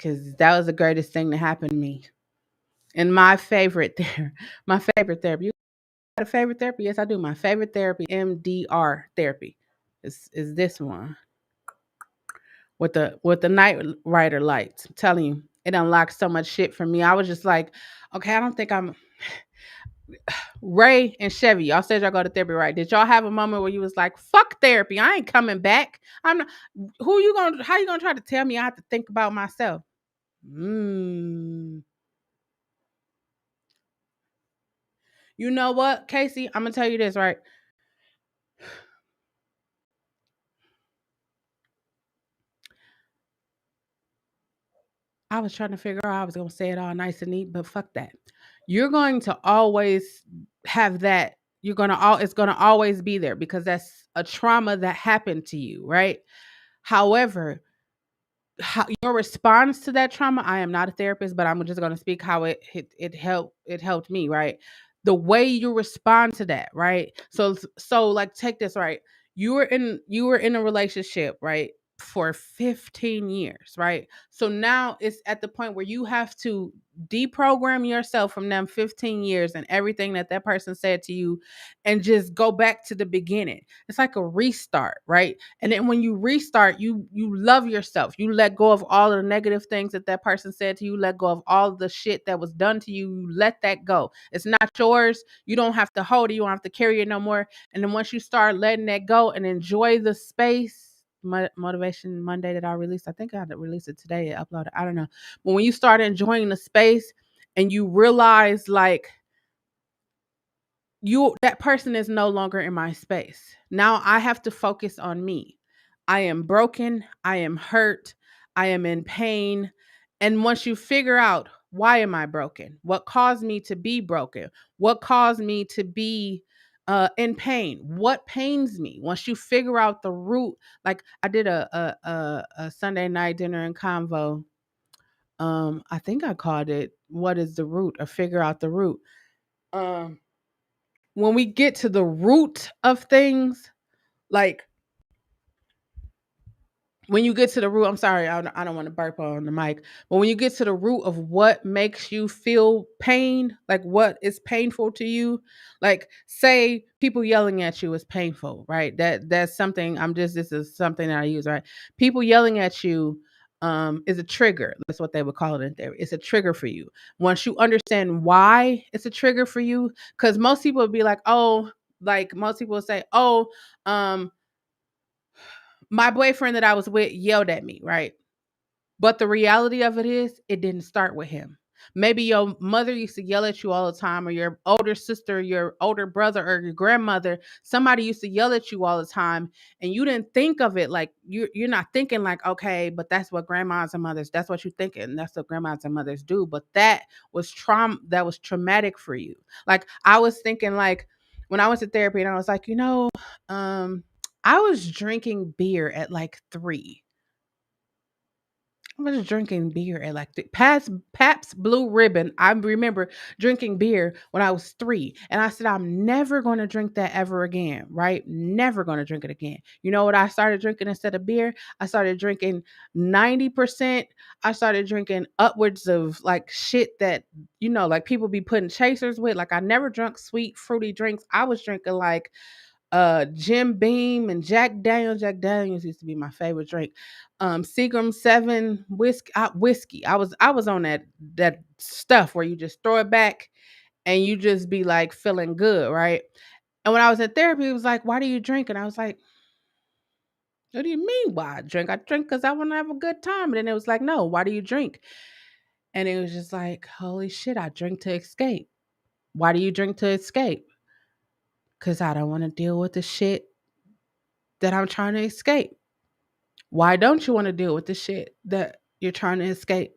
because that was the greatest thing to happen to me. And my favorite my favorite therapy. You got a favorite therapy? Yes, I do. My favorite therapy, MDR therapy, is this one with the night rider lights. I'm telling you, it unlocked so much shit for me. I was just like, okay, I don't think I'm Ray and Chevy. Y'all said y'all go to therapy, right? Did y'all have a moment where you was like, fuck therapy, I ain't coming back? I'm not. Who you gonna? How you gonna try to tell me I have to think about myself? Mm. You know what, Casey? I'm gonna tell you this, right? I was trying to figure out how I was gonna say it all nice and neat, but fuck that. You're going to always have that. You're gonna all. It's gonna always be there because that's a trauma that happened to you, right? However, how your response to that trauma, I am not a therapist, but I'm just going to speak how it helped me, right? The way you respond to that, right? So like take this, right? You were in a relationship, right? For 15 years, right? So now it's at the point where you have to deprogram yourself from them 15 years and everything that that person said to you and just go back to the beginning. It's like a restart, right? And then when you restart, you love yourself. You let go of all of the negative things that that person said to you. Let go of all the shit that was done to you. You let that go. It's not yours. You don't have to hold it. You don't have to carry it no more. And then once you start letting that go and enjoy the space, Motivation Monday that I released, I think I had to release it today. I uploaded. I don't know. But when you start enjoying the space and you realize like you that person is no longer in my space. Now I have to focus on me. I am broken, I am hurt, I am in pain. And once you figure out why am I broken? What caused me to be broken? What caused me to be in pain? What pains me? Once you figure out the root, like I did a Sunday night dinner and convo. I think I called it "What is the root?" or "Figure out the root." Um, when we get to the root of things, like when you get to the root, I'm sorry, I don't want to burp on the mic, but when you get to the root of what makes you feel pain, like what is painful to you, like say people yelling at you is painful, right? That's something this is something that I use, right? People yelling at you is a trigger. That's what they would call it in therapy. It's a trigger for you. Once you understand why it's a trigger for you, because most people would be like, oh, like most people would say, oh, um, my boyfriend that I was with yelled at me, right? But the reality of it is, it didn't start with him. Maybe your mother used to yell at you all the time, or your older sister, your older brother, or your grandmother. Somebody used to yell at you all the time, and you didn't think of it like you're not thinking like, okay, but that's what grandmas and mothers. That's what you're thinking. That's what grandmas and mothers do. But that was trauma. That was traumatic for you. Like I was thinking, like when I went to therapy, and I was like, um, I was drinking beer at like 3. I was drinking beer at like past Pabst Blue Ribbon. I remember drinking beer when I was 3, and I said I'm never going to drink that ever again. Right? Never going to drink it again. You know what I started drinking instead of beer? I started drinking 90%. I started drinking upwards of like shit that like people be putting chasers with. Like I never drunk sweet fruity drinks. I was drinking like Jim Beam and Jack Daniels. Jack Daniels used to be my favorite drink. Seagram 7 whiskey. I was on that stuff where you just throw it back and you just be like feeling good, right? And when I was in therapy, it was like, why do you drink? And I was like, what do you mean why I drink? I drink because I want to have a good time. And then it was like, no, why do you drink? And it was just like, holy shit, I drink to escape. Why do you drink to escape? Because I don't want to deal with the shit that I'm trying to escape. Why don't you want to deal with the shit that you're trying to escape?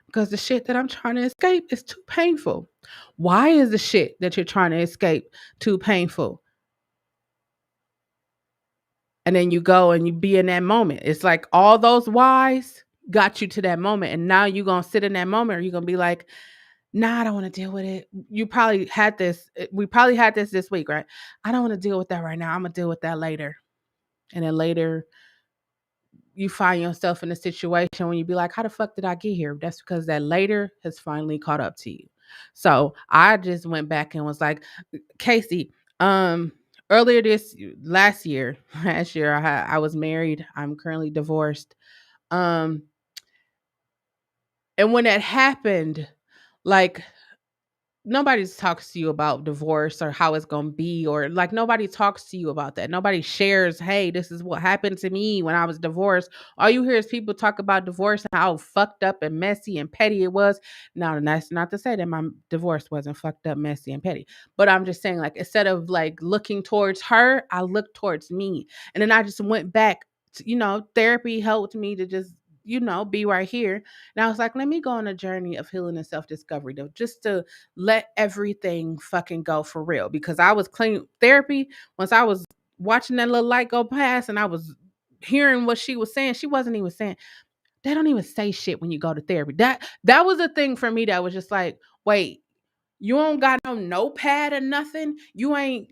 Because the shit that I'm trying to escape is too painful. Why is the shit that you're trying to escape too painful? And then you go and you be in that moment. It's like all those whys got you to that moment. And now you're going to sit in that moment, or you're going to be like, nah, I don't want to deal with it. You probably had this. We probably had this week, right? I don't want to deal with that right now. I'm going to deal with that later. And then later you find yourself in a situation when you be like, how the fuck did I get here? That's because that later has finally caught up to you. So I just went back and was like, Casey, earlier this last year I was married. I'm currently divorced. Um, and when that happened, like nobody talks to you about divorce or how it's going to be, or like nobody talks to you about that. Nobody shares, hey, this is what happened to me when I was divorced. All you hear is people talk about divorce and how fucked up and messy and petty it was. Now, that's not to say that my divorce wasn't fucked up, messy and petty, but I'm just saying, like, instead of like looking towards her, I looked towards me. And then I just went back to, therapy helped me to just, be right here. And I was like, let me go on a journey of healing and self-discovery, to just to let everything fucking go for real. Because I was clean therapy. Once I was watching that little light go past and I was hearing what she was saying, she wasn't even saying, they don't even say shit when you go to therapy. That was a thing for me that was just like, wait, you don't got no notepad or nothing. You ain't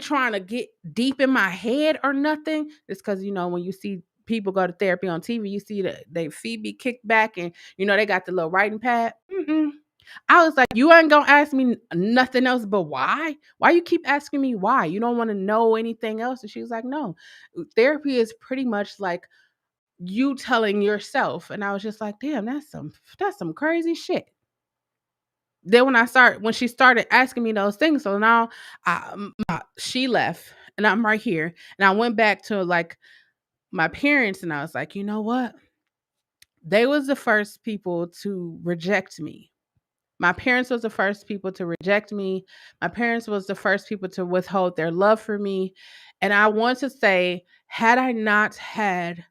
trying to get deep in my head or nothing. It's because when you see people go to therapy on TV, you see that they feet be kicked back and they got the little writing pad. Mm-mm. I was like, you ain't gonna ask me nothing else but why? Why you keep asking me why? You don't want to know anything else? And she was like, no, therapy is pretty much like you telling yourself. And I was just like, damn, that's some crazy shit. Then when she started asking me those things, so now she left and I'm right here. And I went back to like my parents and I was like, you know what? They was the first people to reject me. My parents was the first people to reject me. My parents was the first people to withhold their love for me. And I want to say, had I not had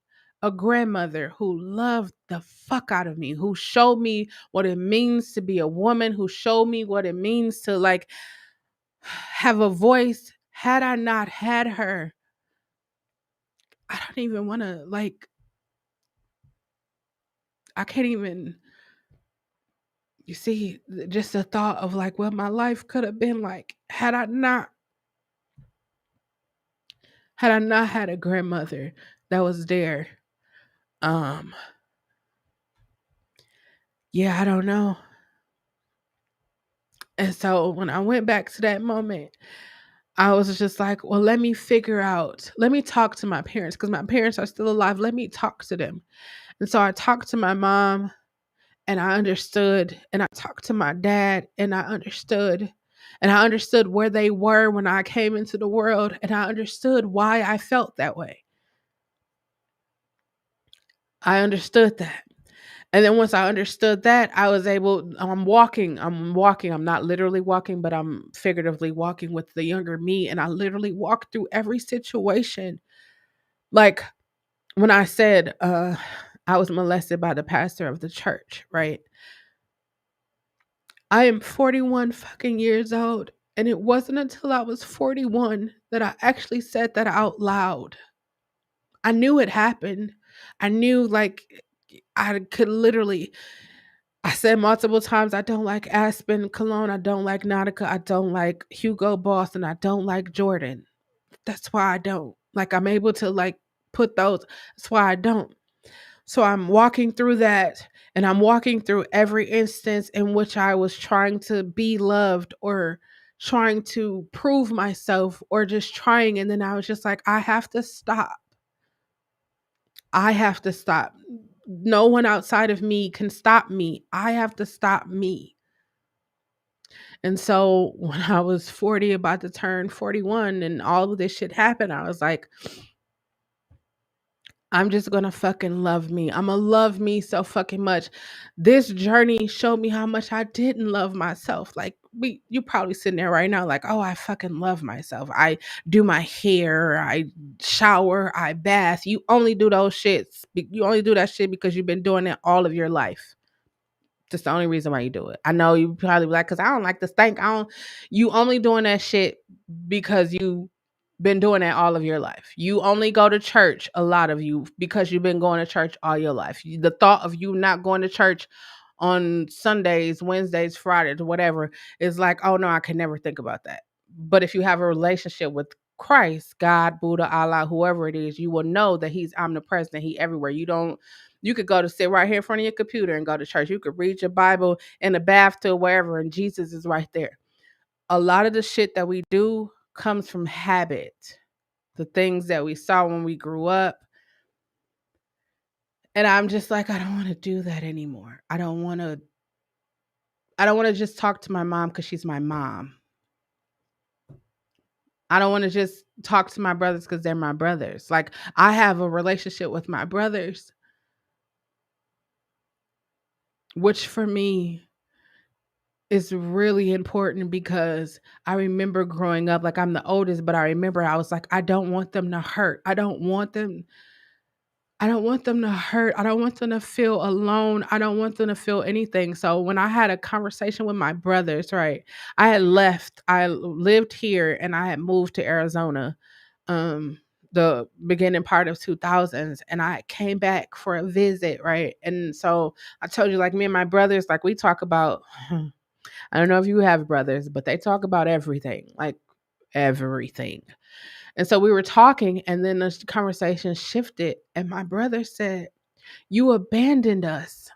a grandmother who loved the fuck out of me, who showed me what it means to be a woman, who showed me what it means to like have a voice, had I not had her, I don't even want to like, I can't even, you see, just the thought of like what my life could have been like had I not had a grandmother that was there. Um, yeah, I don't know. And so when I went back to that moment, I was just like, well, let me talk to my parents because my parents are still alive. Let me talk to them. And so I talked to my mom and I understood. And I talked to my dad and I understood. And I understood where they were when I came into the world. And I understood why I felt that way. I understood that. And then once I understood that, I'm walking. I'm not literally walking, but I'm figuratively walking with the younger me. And I literally walked through every situation. Like when I said, I was molested by the pastor of the church, right? I am 41 fucking years old. And it wasn't until I was 41 that I actually said that out loud. I knew it happened. I knew like I could literally I said multiple times, I don't like Aspen Cologne. I don't like Nautica. I don't like Hugo Boss. And I don't like Jordan. That's why I don't. Like, I'm able to, like, put those. That's why I don't. So I'm walking through that. And I'm walking through every instance in which I was trying to be loved or trying to prove myself or just trying. And then I was just like, I have to stop. I have to stop. No one outside of me can stop me. I have to stop me. And so when I was 40, about to turn 41, and all of this shit happened, I was like, I'm just gonna fucking love me. I'm gonna love me so fucking much. This journey showed me how much I didn't love myself. Like you probably sitting there right now, like, oh, I fucking love myself. I do my hair, I shower, I bath. You only do those shits. You only do that shit because you've been doing it all of your life. That's the only reason why you do it. I know you probably be like, because I don't like to stink. You only doing that shit because you been doing that all of your life. You only go to church, a lot of you, because you've been going to church all your life. The thought of you not going to church on Sundays, Wednesdays, Fridays, whatever, is like, oh no, I can never think about that. But if you have a relationship with Christ, God, Buddha, Allah, whoever it is, you will know that he's omnipresent. He everywhere. You could go to sit right here in front of your computer and go to church. You could read your Bible in the bathtub, wherever, and Jesus is right there. A lot of the shit that we do comes from habit. The things that we saw when we grew up. And I'm just like, I don't want to do that anymore. I don't want to just talk to my mom because she's my mom. I don't want to just talk to my brothers because they're my brothers. Like, I have a relationship with my brothers, which for me is really important because I remember growing up, like I'm the oldest, but I remember I was like, I don't want them to hurt. I don't want them to hurt. I don't want them to feel alone. I don't want them to feel anything. So when I had a conversation with my brothers, right, I had left. I lived here and I had moved to Arizona, um, the beginning part of 2000s, and I came back for a visit, right? And so I told you, like me and my brothers, like we talk about. I don't know if you have brothers, but they talk about everything, like everything. And so we were talking, and then the conversation shifted, and my brother said, "You abandoned us."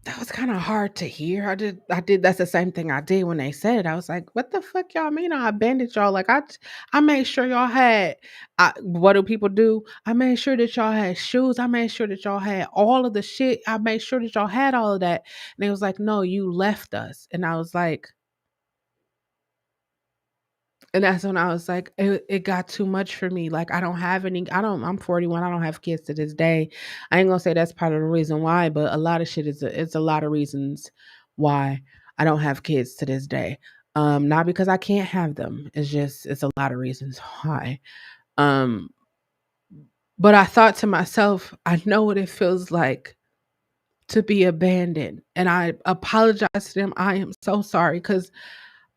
That was kind of hard to hear. I did. That's the same thing I did when they said it. I was like, "What the fuck, y'all mean? I abandoned y'all? Like I made sure y'all had. What do people do? I made sure that y'all had shoes. I made sure that y'all had all of the shit. I made sure that y'all had all of that." And they was like, "No, you left us." And I was like, and that's when I was like, it got too much for me. Like, I'm 41. I don't have kids to this day. I ain't gonna say that's part of the reason why, but a lot of shit it's a lot of reasons why I don't have kids to this day. Not because I can't have them. It's a lot of reasons why. Um, but I thought to myself, I know what it feels like to be abandoned. And I apologize to them. I am so sorry because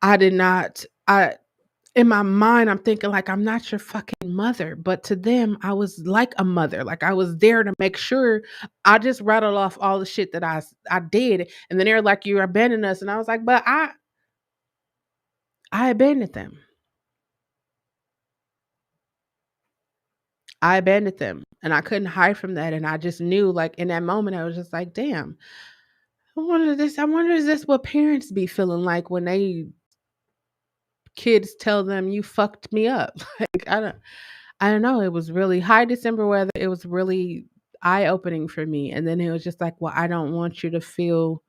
I did not I in my mind, I'm thinking like I'm not your fucking mother, but to them, I was like a mother. Like I was there to make sure. I just rattled off all the shit that I did, and then they're like, "You abandoned us," and I was like, "But I abandoned them. I abandoned them, and I couldn't hide from that." And I just knew, like in that moment, I was just like, "Damn, I wonder is this what parents be feeling like when they kids tell them you fucked me up?" Like I don't know. It was really high December weather. It was really eye opening for me. And then it was just like, well, I don't want you to feel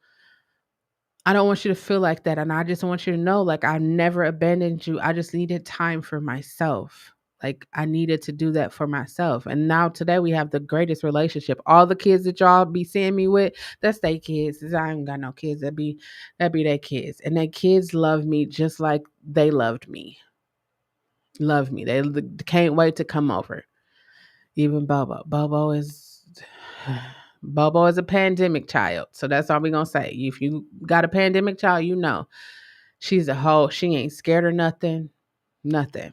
like that. And I just want you to know, like, I never abandoned you. I just needed time for myself. Like, I needed to do that for myself. And now today we have the greatest relationship. All the kids that y'all be seeing me with, that's their kids. I ain't got no kids. That be their kids. And their kids love me just like they loved me. Love me. They can't wait to come over. Even Bobo. Bobo is a pandemic child. So that's all we're gonna say. If you got a pandemic child, you know. She ain't scared of nothing. Nothing.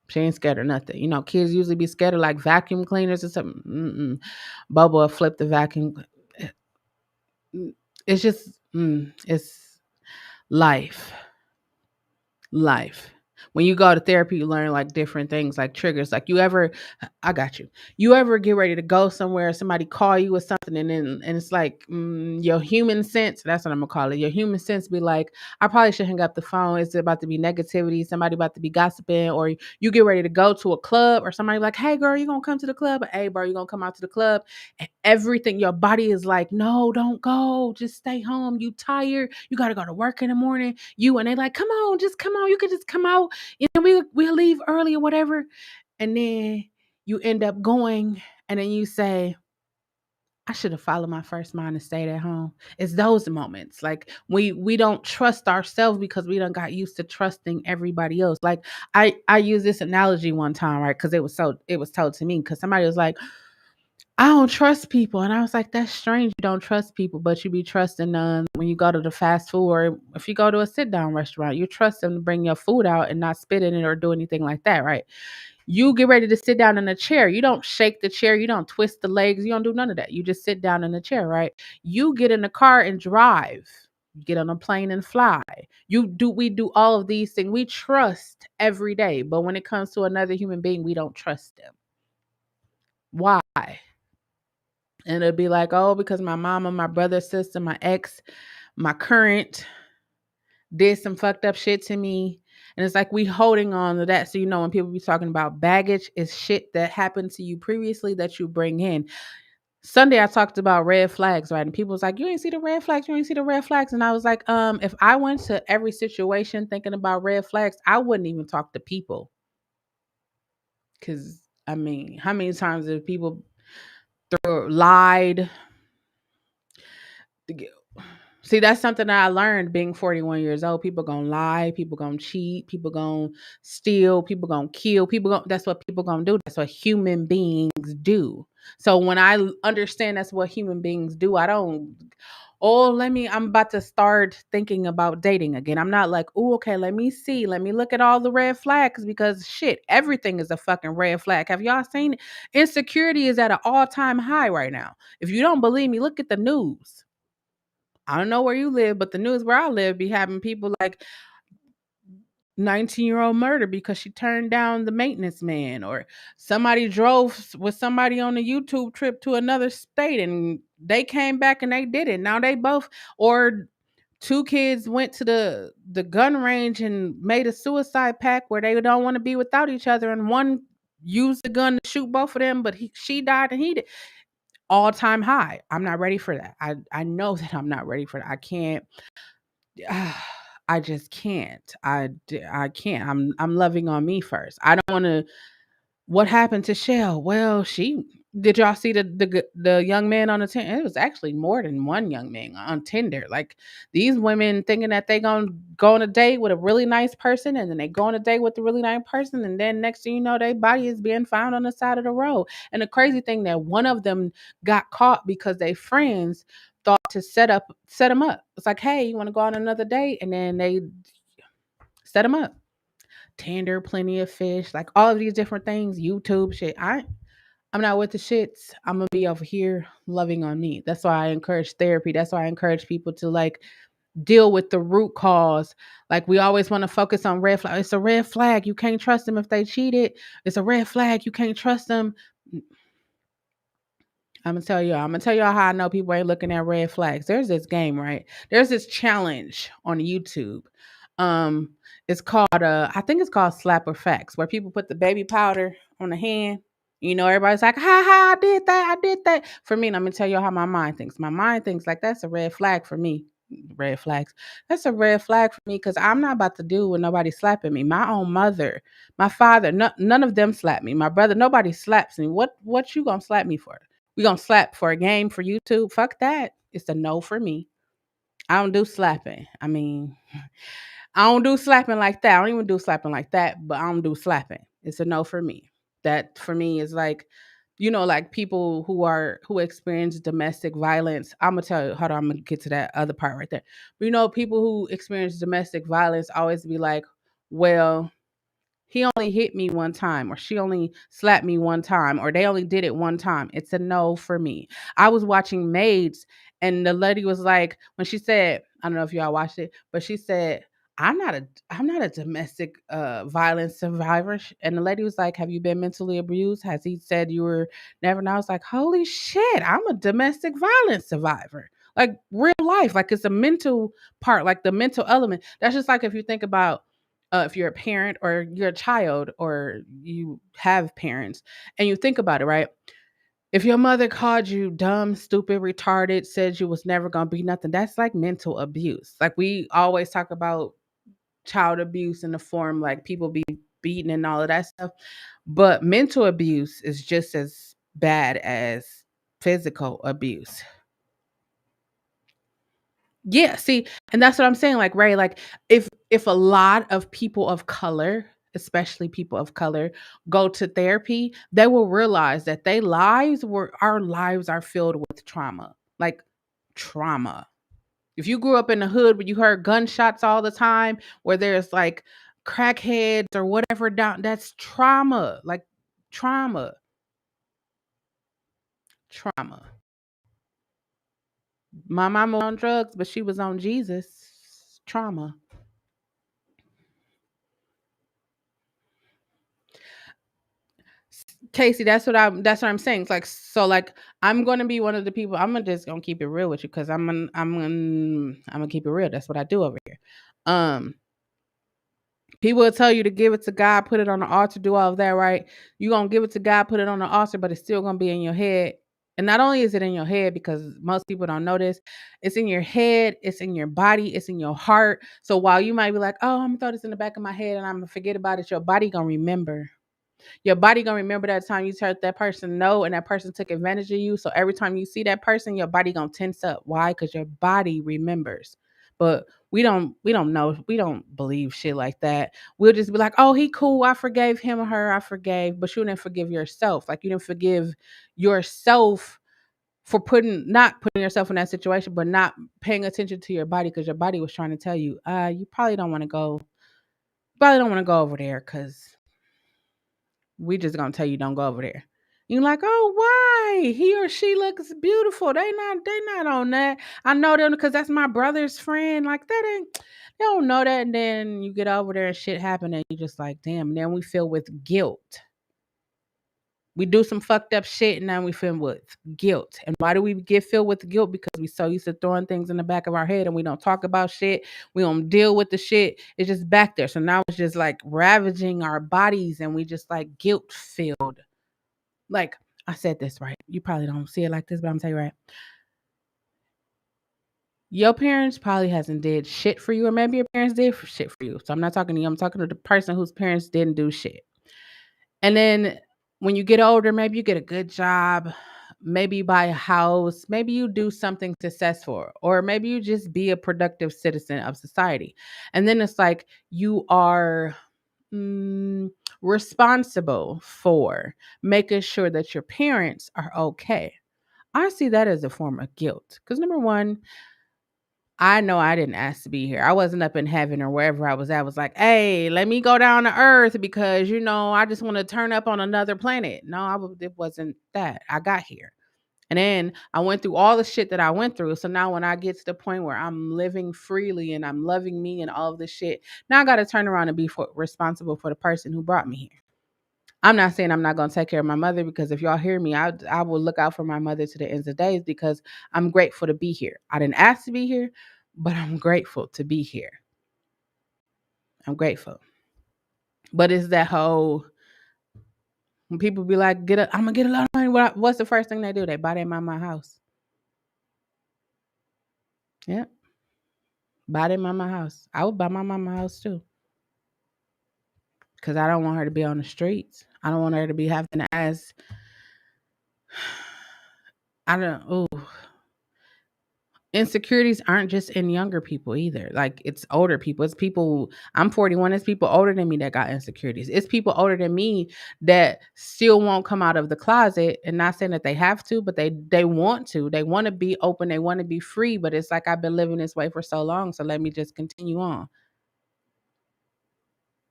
She ain't scared of nothing. You know, kids usually be scared of like vacuum cleaners or something. Mm-mm. Bobo will flip the vacuum. It's just it's life. Life. When you go to therapy, you learn like different things, like triggers. Like I got you. You ever get ready to go somewhere, somebody call you with something, and it's like your human sense. That's what I'm gonna call it. Your human sense be like, I probably should hang up the phone. It's about to be negativity. Somebody about to be gossiping, or you get ready to go to a club, or somebody like, hey girl, you gonna come to the club? Or, hey bro, you gonna come out to the club? And everything, your body is like, no, don't go. Just stay home. You tired. You gotta go to work in the morning. And they like, come on, just come on. You could just come out. We'll leave early or whatever. And then you end up going, and then you say, I should have followed my first mind and stayed at home. It's those moments. Like we don't trust ourselves because we done got used to trusting everybody else. Like I used this analogy one time, right? Because it was told to me because somebody was like, I don't trust people. And I was like, that's strange. You don't trust people, but you be trusting when you go to the fast food or if you go to a sit down restaurant, you trust them to bring your food out and not spit in it or do anything like that, right? You get ready to sit down in a chair. You don't shake the chair. You don't twist the legs. You don't do none of that. You just sit down in the chair, right? You get in the car and drive. get on a plane and fly. We do all of these things. We trust every day, but when it comes to another human being, we don't trust them. Why? And it'll be like, oh, because my mama, my brother, sister, my ex, my current did some fucked up shit to me. And it's like we holding on to that. So when people be talking about baggage, it's shit that happened to you previously that you bring in. Sunday I talked about red flags, right? And people was like, you ain't see the red flags, you ain't see the red flags. And I was like, if I went to every situation thinking about red flags, I wouldn't even talk to people. Cause I mean, how many times have people lied? See, that's something that I learned being 41 years old. People gonna lie, people gonna cheat, people gonna steal, people gonna kill, that's what people gonna do. That's what human beings do. So when I understand that's what human beings do, I don't, I'm about to start thinking about dating again. I'm not like, oh, okay, let me see. Let me look at all the red flags because shit, everything is a fucking red flag. Have y'all seen it? Insecurity is at an all-time high right now. If you don't believe me, look at the news. I don't know where you live, but the news where I live be having people like 19-year-old murder because she turned down the maintenance man, or somebody drove with somebody on a YouTube trip to another state and they came back and they did it. Now they both, or two kids went to the gun range and made a suicide pact where they don't want to be without each other, and one used the gun to shoot both of them, but she died and he did. All time high. I'm not ready for that. I know that I'm not ready for that. I can't. I just can't. I can't. I'm loving on me first. I don't want to. What happened to Chelle? Well, did y'all see the young man on the Tinder? It was actually more than one young man on Tinder. Like these women thinking that they gonna go on a date with a really nice person, and then they go on a date with a really nice person, and then next thing you know, their body is being found on the side of the road. And the crazy thing that one of them got caught because they friends thought to set him up. It's like, hey, you want to go on another date, and then they set him up. Tinder, plenty of fish, like all of these different things, YouTube shit. I'm not with the shits. I'm gonna be over here loving on me. That's why I encourage therapy. That's why I encourage people to like deal with the root cause. Like we always want to focus on red flag. It's a red flag. You can't trust them if they cheated. It's a red flag. You can't trust them. I'm gonna tell y'all how I know people ain't looking at red flags. There's this game, right? There's this challenge on YouTube. Um, it's called I think it's called Slap or Facts, where people put the baby powder on the hand. Everybody's like, ha ha, I did that, I did that. For me, and I'm gonna tell you how my mind thinks. My mind thinks like that's a red flag for me. Red flags. That's a red flag for me because I'm not about to do with nobody slapping me. My own mother, my father, none of them slap me. My brother, nobody slaps me. What you gonna slap me for? We gonna slap for a game for YouTube? Fuck that. It's a no for me. I don't do slapping. I mean, I don't do slapping like that. I don't even do slapping like that, but I don't do slapping. It's a no for me. That for me is like, like people who experience domestic violence. I'm gonna tell you, hold on, I'm gonna get to that other part right there. But people who experience domestic violence always be like, well, he only hit me one time, or she only slapped me one time, or they only did it one time. It's a no for me. I was watching Maids, and the lady was like, when she said, I don't know if y'all watched it, but she said, I'm not a domestic violence survivor. And the lady was like, have you been mentally abused? Has he said you were never? And I was like, holy shit, I'm a domestic violence survivor. Like real life. Like it's a mental part, like the mental element. That's just like if you think about if you're a parent or you're a child or you have parents and you think about it, right? If your mother called you dumb, stupid, retarded, said you was never going to be nothing, that's like mental abuse. Like we always talk about child abuse in the form like people be beaten and all of that stuff. But mental abuse is just as bad as physical abuse. Yeah, see, and that's what I'm saying. Like, Ray, like if a lot of people of color, especially people of color, go to therapy, they will realize that our lives are filled with trauma. Like trauma. If you grew up in the hood where you heard gunshots all the time, where there's like crackheads or whatever down, that's trauma. Like trauma. Trauma. My mama was on drugs, but she was on Jesus trauma. Casey, that's what I'm saying. It's like, so like I'm gonna be one of the people. Just gonna keep it real with you because I'm gonna keep it real. That's what I do over here. Um, People will tell you to give it to God, put it on the altar, do all of that, right? You're gonna give it to God, put it on the altar, but it's still gonna be in your head. And not only is it in your head, because most people don't know this, it's in your head, it's in your body, it's in your heart. So while you might be like, oh, I'm gonna throw this in the back of my head and I'm gonna forget about it, your body gonna remember. Your body gonna remember that time you told that person no and that person took advantage of you. So every time you see that person, your body gonna tense up. Why? Because your body remembers. But we don't know, we don't believe shit like that. We'll just be like, oh, he cool. I forgave him or her. I forgave. But you didn't forgive yourself. Like you didn't forgive yourself for not putting yourself in that situation, but not paying attention to your body because your body was trying to tell you, you probably don't want to go. Probably don't want to go over there because we just gonna tell you don't go over there. You're like, oh, why? He or she looks beautiful. They not on that. I know them because that's my brother's friend. Like that ain't they don't know that. And then you get over there and shit happen and you just like, damn. And then we feel with guilt. We do some fucked up shit and now we feel with guilt. And why do we get filled with guilt? Because we so used to throwing things in the back of our head and we don't talk about shit. We don't deal with the shit. It's just back there. So now it's just like ravaging our bodies and we just like guilt filled. Like I said this right. You probably don't see it like this, but I'm telling you right. Your parents probably hasn't did shit for you, or maybe your parents did shit for you. So I'm not talking to you. I'm talking to the person whose parents didn't do shit. And then when you get older, maybe you get a good job, maybe you buy a house, maybe you do something successful, or maybe you just be a productive citizen of society. And then it's like you are mm, responsible for making sure that your parents are okay. I see that as a form of guilt. Because number one, I know I didn't ask to be here. I wasn't up in heaven or wherever I was at. I was like, hey, let me go down to earth because, I just want to turn up on another planet. No, it wasn't that. I got here. And then I went through all the shit that I went through. So now when I get to the point where I'm living freely and I'm loving me and all of this shit, now I got to turn around and be responsible for the person who brought me here. I'm not saying I'm not going to take care of my mother because if y'all hear me, I will look out for my mother to the ends of days because I'm grateful to be here. I didn't ask to be here, but I'm grateful to be here. I'm grateful. But it's that whole when people be like, I'm gonna get a lot of money. What's the first thing they do? They buy their mama a house. Yeah, buy their mama a house. I would buy my mama a house too because I don't want her to be on the streets. I don't want her to be having to ask. I don't. Ooh, insecurities aren't just in younger people either. Like it's older people. It's people. I'm 41. It's people older than me that got insecurities. It's people older than me that still won't come out of the closet. And not saying that they have to, but they want to. They want to be open. They want to be free. But it's like I've been living this way for so long. So let me just continue on.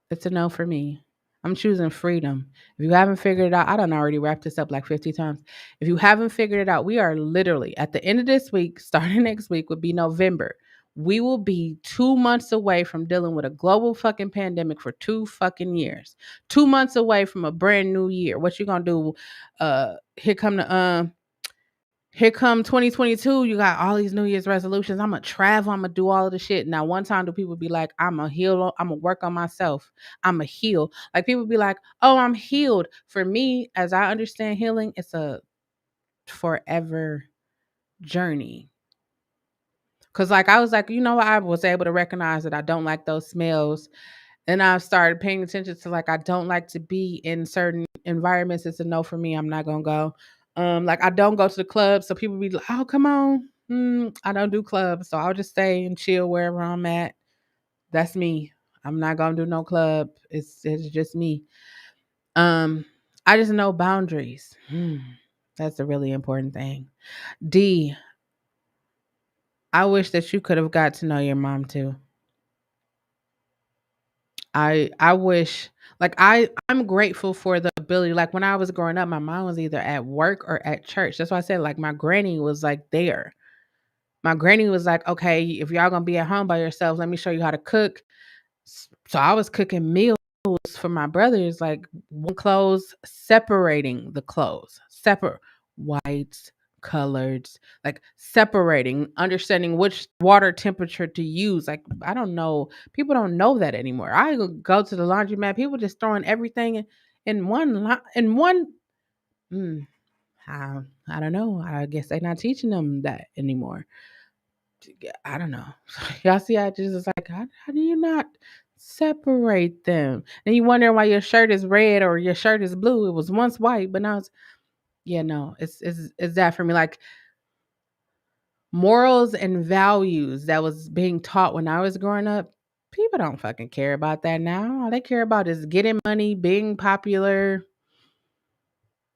It's a no for me. I'm choosing freedom. If you haven't figured it out, I done already wrapped this up like 50 times. If you haven't figured it out, we are literally at the end of this week, starting next week would be November. We will be 2 months away from dealing with a global fucking pandemic for 2 fucking years. 2 months away from a brand new year. What you gonna do? Here come 2022. You got all these New Year's resolutions. I'm gonna travel. I'm gonna do all of the shit. Now, one time do people be like, I'm gonna heal. I'm gonna work on myself. I'm gonna heal. Like people be like, oh, I'm healed. For me, as I understand healing, it's a forever journey. Cause like I was like, I was able to recognize that I don't like those smells. And I started paying attention to like I don't like to be in certain environments. It's a no for me. I'm not gonna go. Like I don't go to the club. So people be like, oh, come on. I don't do clubs. So I'll just stay and chill wherever I'm at. That's me. I'm not gonna do no club. It's just me. Um, I just know boundaries. That's a really important thing. D, I wish that you could have got to know your mom too. I wish like I'm grateful for the ability. Like when I was growing up, my mom was either at work or at church. That's why I said like my granny was like there. My granny was like, okay, if y'all gonna be at home by yourselves, let me show you how to cook. So I was cooking meals for my brothers, like one clothes, separating the clothes, separate whites, coloreds, like separating, understanding which water temperature to use. Like I don't know, people don't know that anymore. I go to the laundromat, people just throwing everything in in one. Mm, I, I don't know. I guess they're not teaching them that anymore. I don't know. Y'all see how Jesus is like, how do you not separate them? And you wonder why your shirt is red or your shirt is blue. It was once white, but now it's yeah, no, it's that for me. Like morals and values that was being taught when I was growing up. People don't fucking care about that now. All they care about is getting money, being popular,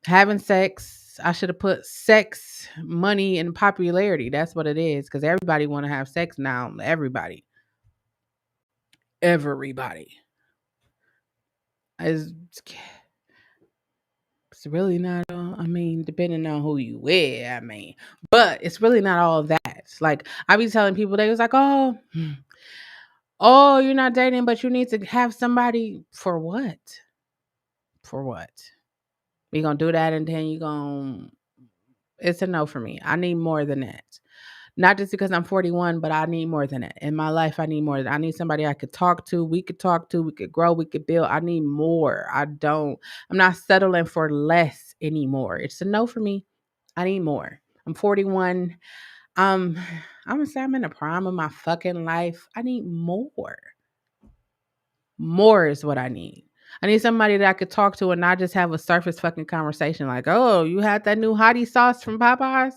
having sex. I should have put sex, money, and popularity. That's what it is. Because everybody want to have sex now. Everybody. It's, it's really not. I mean, depending on who you with. I mean, but it's really not all that. Like I be telling people, they was like, oh, you're not dating, but you need to have somebody for what? For what? We gonna do that, and then you gonna. It's a no for me. I need more than that. Not just because I'm 41, but I need more than that. In my life, I need more. I need somebody I could talk to. We could talk to. We could grow. We could build. I need more. I'm not settling for less anymore. It's a no for me. I need more. I'm 41. Um, I'm gonna say I'm in the prime of my fucking life. I need more. More is what I need. I need somebody that I could talk to and not just have a surface fucking conversation like, oh, you had that new hottie sauce from Popeyes?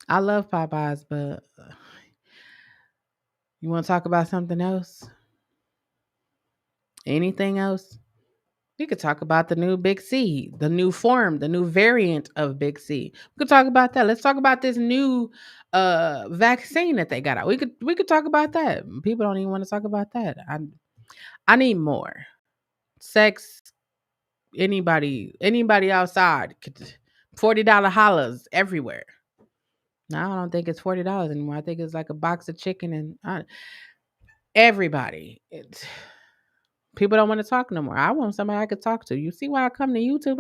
I love Popeyes, but you want to talk about something else? Anything else? We could talk about the new Big C, the new form, the new variant of Big C. We could talk about that. Let's talk about this new vaccine that they got out. We could talk about that. People don't even want to talk about that. I need more. Sex, anybody outside could $40 hollers everywhere. Now I don't think it's $40 anymore. I think it's like a box of chicken and everybody. People don't want to talk no more. I want somebody I could talk to. You see why I come to YouTube?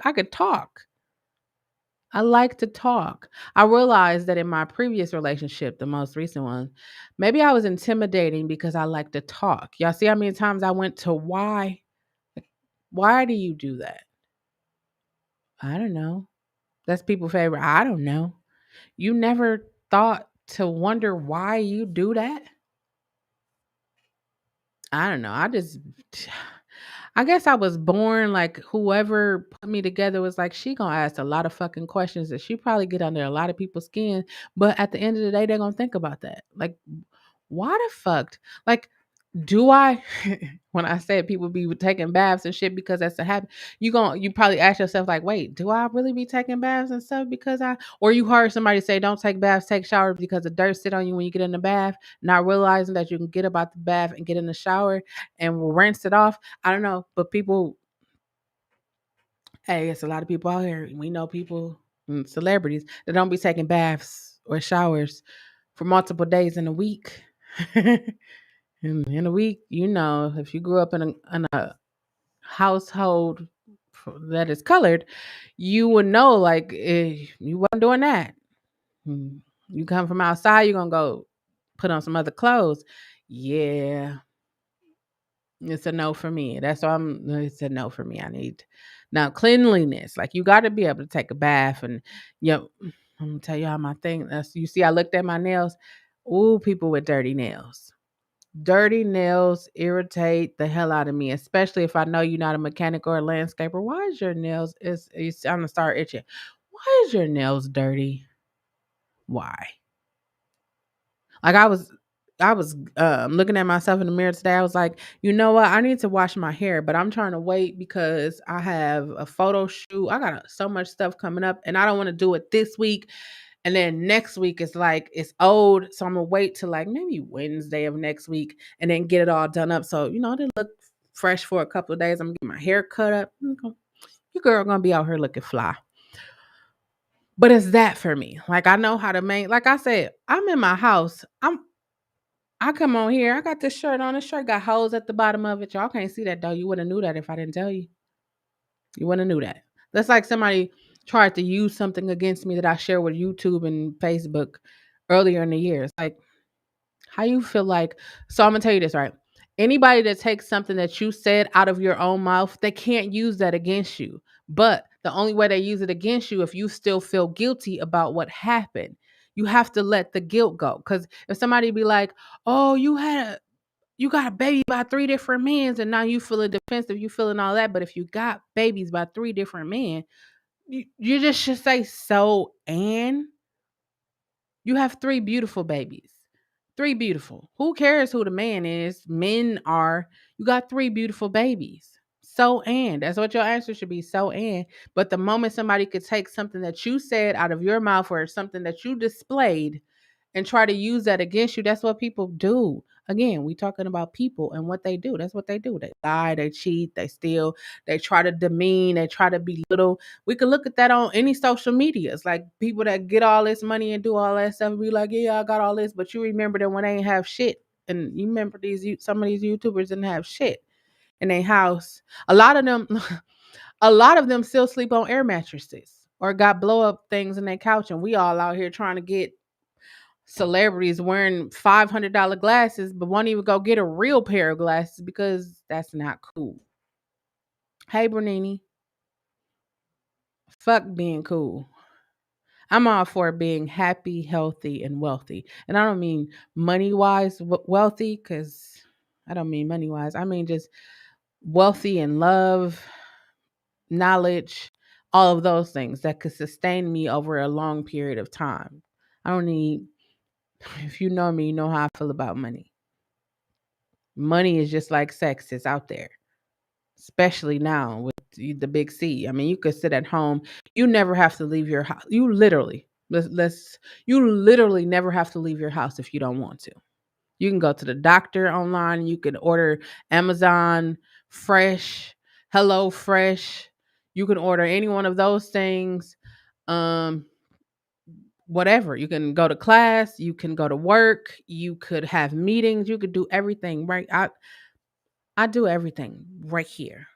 I could talk. I like to talk. I realized that in my previous relationship, the most recent one, maybe I was intimidating because I like to talk. Y'all see how many times I went to why? Why do you do that? I don't know. That's people's favorite. I don't know. You never thought to wonder why you do that? I don't know. I guess I was born like whoever put me together was like, she gonna ask a lot of fucking questions that she probably get under a lot of people's skin. But at the end of the day, they're gonna think about that. Like, why the fuck? Like, do I when I said people be taking baths and shit because that's a habit, you probably ask yourself like, wait, do I really be taking baths and stuff because I or you heard somebody say don't take baths, take showers because the dirt sit on you when you get in the bath, not realizing that you can get about the bath and get in the shower and rinse it off. I don't know, but people, hey, it's a lot of people out here. We know people, celebrities that don't be taking baths or showers for multiple days in a week. In a week, if you grew up in a household that is colored, you would know like you wasn't doing that. Mm, You come from outside, you're gonna go put on some other clothes. Yeah, it's a no for me. That's why it's a no for me. I need now cleanliness. Like you got to be able to take a bath, and I'm gonna tell y'all my thing. That's you see, I looked at my nails. Ooh, people with dirty nails. Dirty nails irritate the hell out of me, especially if I know you're not a mechanic or a landscaper. Why is your nails? It's I'm gonna start itching. Why is your nails dirty? Why? Like I was looking at myself in the mirror today. I was like, you know what? I need to wash my hair, but I'm trying to wait because I have a photo shoot. I got so much stuff coming up, and I don't want to do it this week. And then next week is like it's old, so I'm gonna wait till like maybe Wednesday of next week and then get it all done up. So it'll look fresh for a couple of days. I'm gonna get my hair cut up. Your girl gonna be out here looking fly. But it's that for me. Like I know how to make. Like I said, I'm in my house. I come on here. I got this shirt on. This shirt got holes at the bottom of it. Y'all can't see that though. You wouldn't have knew that if I didn't tell you. You wouldn't have knew that. That's like somebody tried to use something against me that I share with YouTube and Facebook earlier in the year. It's like, how you feel like, so I'm gonna tell you this, right? Anybody that takes something that you said out of your own mouth, they can't use that against you. But the only way they use it against you if you still feel guilty about what happened. You have to let the guilt go. Because if somebody be like, oh, you got a baby by three different men, and now you feeling defensive, you feeling all that. But if you got babies by three different men, you just should say so, and you have three beautiful babies. Three beautiful. Who cares who the man is? Men are. You got three beautiful babies. So and that's what your answer should be. So and. But the moment somebody could take something that you said out of your mouth or something that you displayed and try to use that against you, that's what people do. Again, we talking about people and what they do. That's what they do. They lie, they cheat, they steal, they try to demean, they try to belittle. We could look at that on any social medias. Like people that get all this money and do all that stuff and be like, yeah, I got all this, but you remember that when they ain't have shit. And you remember some of these YouTubers didn't have shit in their house. A lot of them a lot of them still sleep on air mattresses or got blow up things in their couch, and we all out here trying to get celebrities wearing $500 glasses, but won't even go get a real pair of glasses because that's not cool. Hey, Bernini, fuck being cool. I'm all for being happy, healthy, and wealthy. And I don't mean money wise wealthy, because I don't mean money wise. I mean just wealthy in love, knowledge, all of those things that could sustain me over a long period of time. I don't need, if you know me, you know how I feel about money. Money is just like sex, it's out there, especially now with the big C. I mean, you could sit at home. You never have to leave your house. You literally, you literally never have to leave your house if you don't want to. You can go to the doctor online. You can order Amazon Fresh, Hello Fresh. You can order any one of those things. Um, Whatever. You can go to class. You can go to work. You could have meetings. You could do everything right. I do everything right here.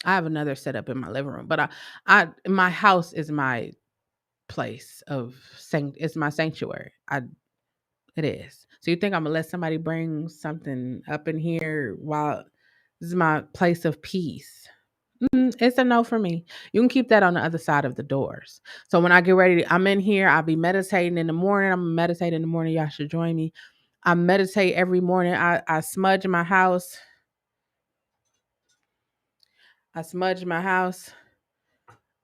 I have another setup in my living room, but I my house is my place of it's my sanctuary. It is. So you think I'm gonna let somebody bring something up in here while this is my place of peace? It's a no for me. You can keep that on the other side of the doors. So when I get ready, I'm in here. I'll be meditating in the morning. I'm gonna meditate in the morning. Y'all should join me. I meditate every morning. I smudge my house. I smudge my house.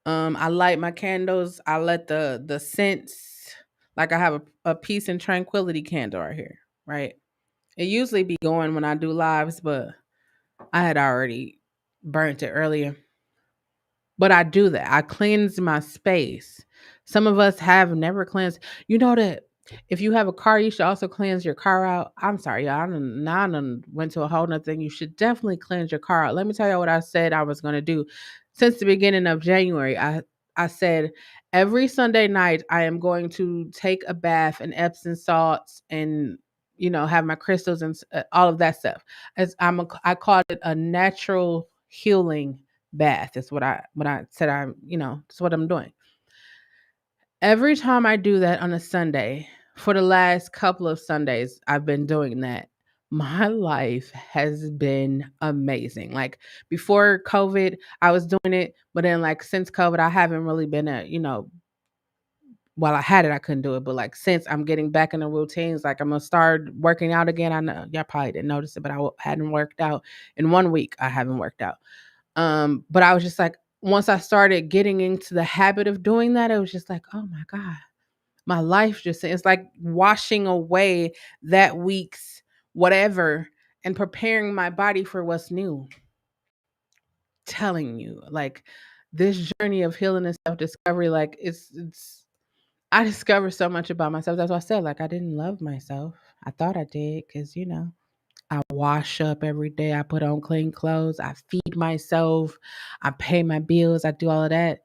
I light my candles. I let the scents, like I have a peace and tranquility candle right here, right? It usually be going when I do lives, but I had already burnt it earlier. But I do that. I cleanse my space. Some of us have never cleansed. You know that if you have a car, you should also cleanse your car out. I'm sorry, y'all. Now I done went to a whole nother thing. You should definitely cleanse your car out. Let me tell you what I said I was going to do. Since the beginning of January, I said every Sunday night I am going to take a bath in Epsom salts and have my crystals and all of that stuff. I called it a natural healing bath. Is what I said. That's what I'm doing. Every time I do that on a Sunday, for the last couple of Sundays, I've been doing that. My life has been amazing. Like before COVID, I was doing it, but then like since COVID, I haven't really been while I had it, I couldn't do it. But like since I'm getting back in the routines, like I'm gonna start working out again. I know y'all probably didn't notice it, but hadn't worked out in 1 week. I haven't worked out. But I was just like, once I started getting into the habit of doing that, it was just like, oh my God, my life just, it's like washing away that week's whatever and preparing my body for what's new. Telling you, like, this journey of healing and self discovery, like, I discovered so much about myself. That's why I said, like, I didn't love myself. I thought I did because, I wash up every day. I put on clean clothes. I feed myself. I pay my bills. I do all of that.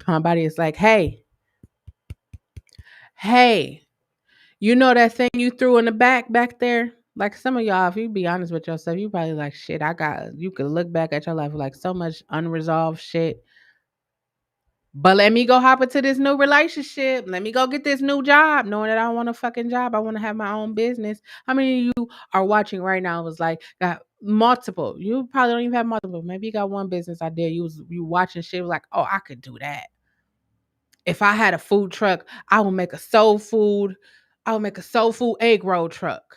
My body is like, hey, you know that thing you threw in the back there? Like some of y'all, if you be honest with yourself, you probably like, shit, you could look back at your life with like so much unresolved shit. But let me go hop into this new relationship. Let me go get this new job, knowing that I don't want a fucking job. I want to have my own business. How many of you are watching right now? Was like got multiple. You probably don't even have multiple. Maybe you got one business idea. You watching shit like, oh, I could do that. If I had a food truck, I would make a soul food. I would make a soul food egg roll truck.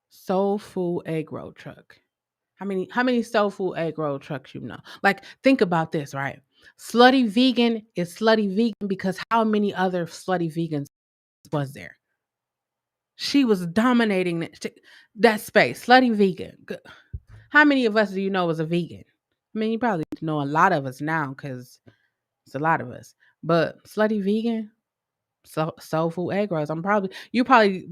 Soul food egg roll truck. How many soul food egg roll trucks you know? Like think about this, right? Slutty vegan is slutty vegan because how many other slutty vegans was there? She was dominating that space. Slutty vegan. How many of us do you know was a vegan? I mean, you probably know a lot of us now because it's a lot of us. But slutty vegan, soul food egg rolls. You probably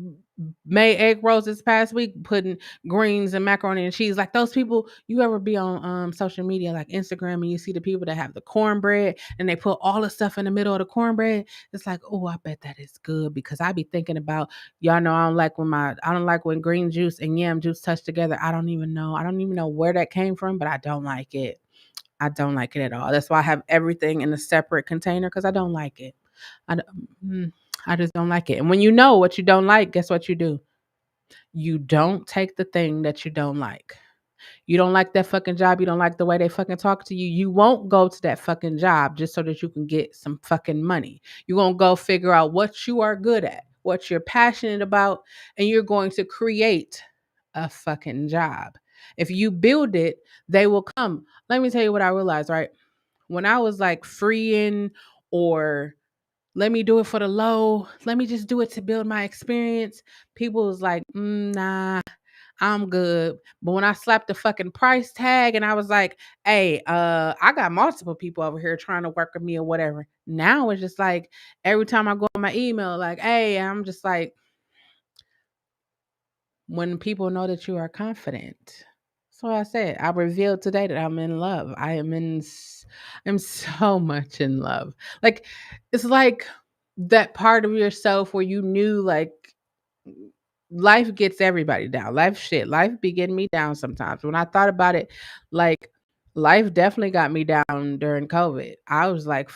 made egg rolls this past week, putting greens and macaroni and cheese. Like those people, you ever be on social media like Instagram and you see the people that have the cornbread and they put all the stuff in the middle of the cornbread. It's like, oh, I bet that is good because I be thinking about y'all know I don't like when green juice and yam juice touch together. I don't even know where that came from, but I don't like it. I don't like it at all. That's why I have everything in a separate container because I don't like it. I, d- I just don't like it. And when you know what you don't like, guess what you do? You don't take the thing that you don't like. You don't like that fucking job. You don't like the way they fucking talk to you. You won't go to that fucking job just so that you can get some fucking money. You're going to go figure out what you are good at, what you're passionate about, and you're going to create a fucking job. If you build it, they will come. Let me tell you what I realized, right? When I was like freeing or let me do it for the low, let me just do it to build my experience. People was like, nah, I'm good. But when I slapped the fucking price tag and I was like, hey, I got multiple people over here trying to work with me or whatever. Now it's just like every time I go on my email, like, hey, I'm just like, when people know that you are confident. So I said, I revealed today that I'm in love. I'm so much in love. Like, it's like that part of yourself where you knew like life gets everybody down. Life be getting me down sometimes. When I thought about it, like life definitely got me down during COVID. I was like,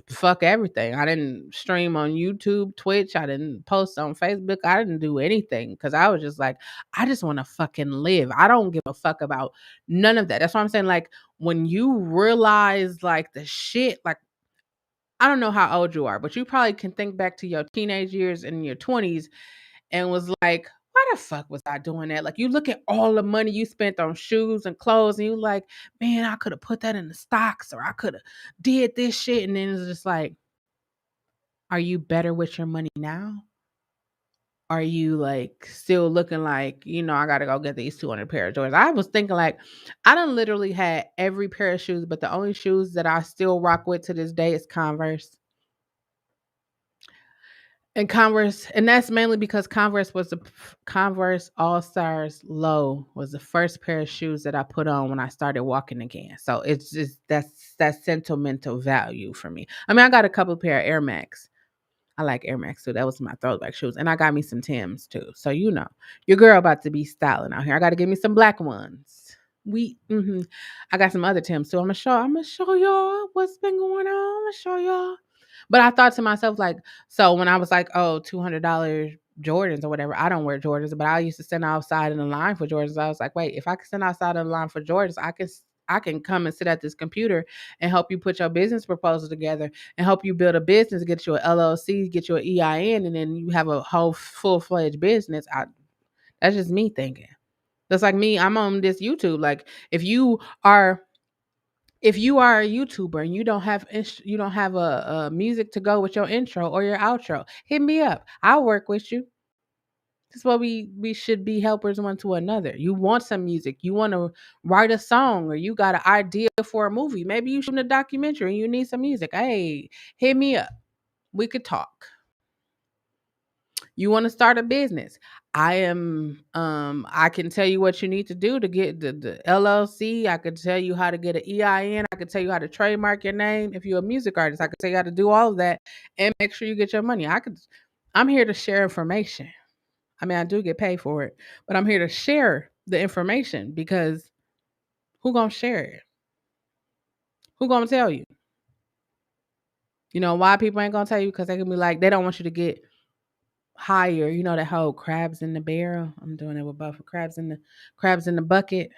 fuck everything. I didn't stream on YouTube, Twitch. I didn't post on Facebook. I didn't do anything because I was just like, I just want to fucking live. I don't give a fuck about none of that. That's what I'm saying. Like when you realize like the shit, like I don't know how old you are, but you probably can think back to your teenage years and your 20s and was like, why the fuck was I doing that? Like you look at all the money you spent on shoes and clothes and you like, man, I could have put that in the stocks or I could have did this shit. And then it's just like, are you better with your money now? Are you like still looking like, I gotta go get these 200 pair of Jordans? I was thinking like I done literally had every pair of shoes, but the only shoes that I still rock with to this day is Converse. And Converse, and that's mainly because Converse All Stars Low was the first pair of shoes that I put on when I started walking again. So it's just that's sentimental value for me. I mean, I got a couple pair of Air Max. I like Air Max too. That was my throwback shoes, and I got me some Tims too. So your girl about to be styling out here. I got to give me some black ones. I got some other Tims too. I'm gonna show y'all what's been going on. I'm gonna show y'all. But I thought to myself, like, so when I was like, oh, $200 Jordans or whatever, I don't wear Jordans, but I used to stand outside in the line for Jordans. I was like, wait, if I can stand outside in the line for Jordans, I can come and sit at this computer and help you put your business proposal together and help you build a business, get you an LLC, get you an EIN, and then you have a whole full-fledged business. That's just me thinking. That's like me. I'm on this YouTube. Like if you are a YouTuber and you don't have a music to go with your intro or your outro, hit me up. I'll work with you. That's why we should be helpers one to another. You want some music, you want to write a song, or you got an idea for a movie. Maybe you shooting a documentary and you need some music. Hey, hit me up. We could talk. You want to start a business. I can tell you what you need to do to get the LLC. I could tell you how to get an EIN. I could tell you how to trademark your name. If you're a music artist, I could tell you how to do all of that and make sure you get your money. I'm here to share information. I mean, I do get paid for it, but I'm here to share the information because who gonna share it? Who gonna tell you? You know why people ain't gonna tell you? Because they can be like, they don't want you to get higher. You know that whole crabs in the barrel. I'm doing it with both crabs in the bucket,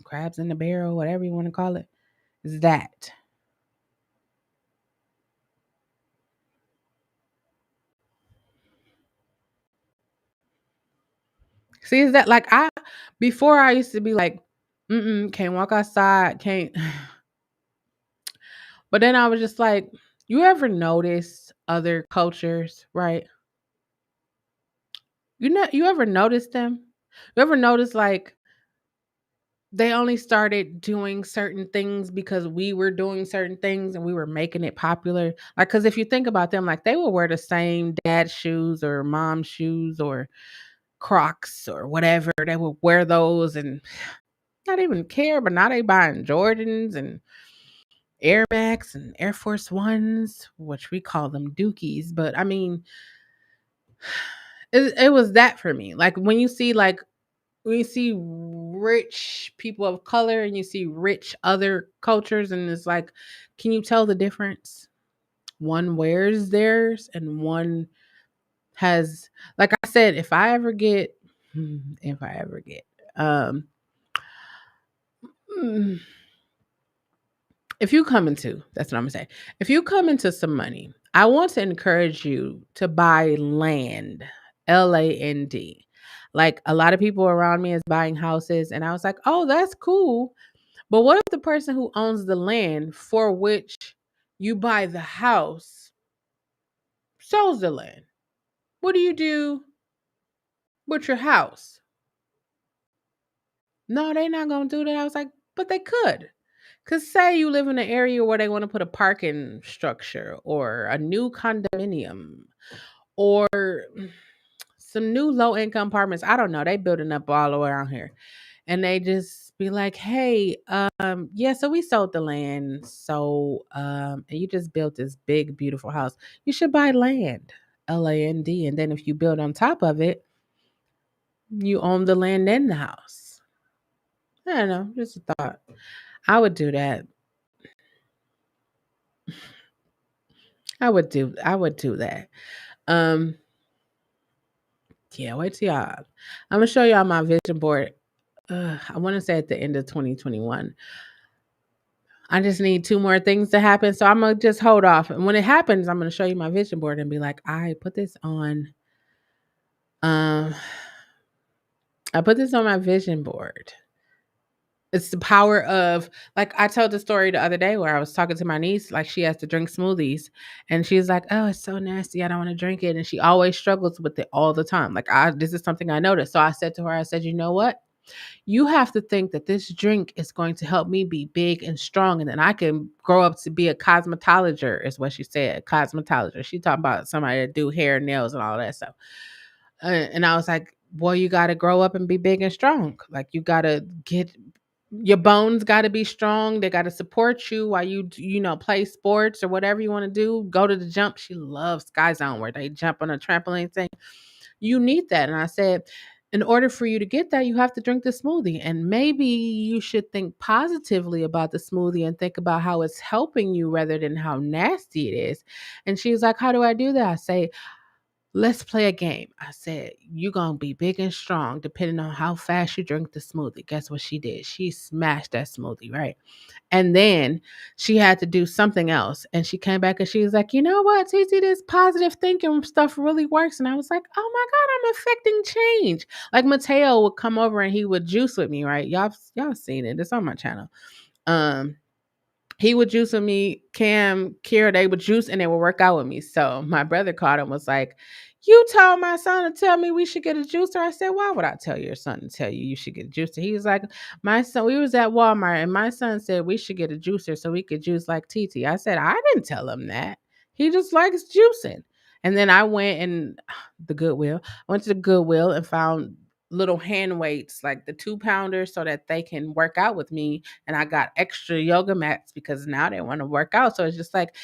crabs in the barrel, whatever you want to call it. Is that. See, is that like I before I used to be like, can't walk outside, can't. But then I was just like, you ever notice other cultures, right? You ever notice them? You ever notice like they only started doing certain things because we were doing certain things and we were making it popular. Like, because if you think about them, like they will wear the same dad shoes or mom shoes or Crocs or whatever. They would wear those and not even care. But now they buying Jordans and Air Max and Air Force Ones, which we call them Dookies. But I mean, it was that for me. Like when you see rich people of color and you see rich other cultures, and it's like, can you tell the difference? One wears theirs and one has, like I said, if I ever get, um, mm, if you come into, that's what I'm gonna say. If you come into some money, I want to encourage you to buy land, LAND. Like a lot of people around me is buying houses, and I was like, oh, that's cool. But what if the person who owns the land for which you buy the house sells the land? What do you do with your house? No, they're not going to do that. I was like, but they could. Because say you live in an area where they want to put a parking structure or a new condominium or some new low income apartments. I don't know. They building up all around here. And they just be like, hey, yeah, so we sold the land. So and you just built this big, beautiful house. You should buy land, LAND. And then if you build on top of it, you own the land and the house. I don't know, just a thought. I would do that. I would do that. Um, yeah, wait till y'all. I'm gonna show y'all my vision board. I want to say at the end of 2021. I just need two more things to happen. So I'm gonna just hold off. And when it happens, I'm gonna show you my vision board and be like, um I put this on my vision board. It's the power of, like I told the story the other day where I was talking to my niece, like she has to drink smoothies and she's like, oh, it's so nasty. I don't want to drink it. And she always struggles with it all the time. Like this is something I noticed. So I said to her, I said, you know what? You have to think that this drink is going to help me be big and strong, and then I can grow up to be a cosmetologist, is what she said. Cosmetologist. She talking about somebody that do hair, nails, and all that stuff. And I was like, boy, you got to grow up and be big and strong. Like you got to get your bones got to be strong. They got to support you while play sports or whatever you want to do. Go to the jump. She loves Sky Zone where they jump on a trampoline thing. You need that. And I said, in order for you to get that, you have to drink the smoothie. And maybe you should think positively about the smoothie and think about how it's helping you rather than how nasty it is. And she's like, how do I do that? I say, let's play a game. I said, you're going to be big and strong depending on how fast you drink the smoothie. Guess what she did? She smashed that smoothie, right? And then she had to do something else. And she came back and she was like, you know what, TT, this positive thinking stuff really works. And I was like, oh my God, I'm affecting change. Like Mateo would come over and he would juice with me, right? Y'all seen it. It's on my channel. Um, he would juice with me, Cam, Kira, they would juice and they would work out with me. So my brother called and was like, you told my son to tell me we should get a juicer. I said, why would I tell your son to tell you you should get a juicer? He was like, my son, we was at Walmart and my son said we should get a juicer so we could juice like TT. I said, I didn't tell him that. He just likes juicing. And then I went and the Goodwill. I went to the Goodwill and found little hand weights, like the 2 pounders, so that they can work out with me. And I got extra yoga mats because now they want to work out. So it's just like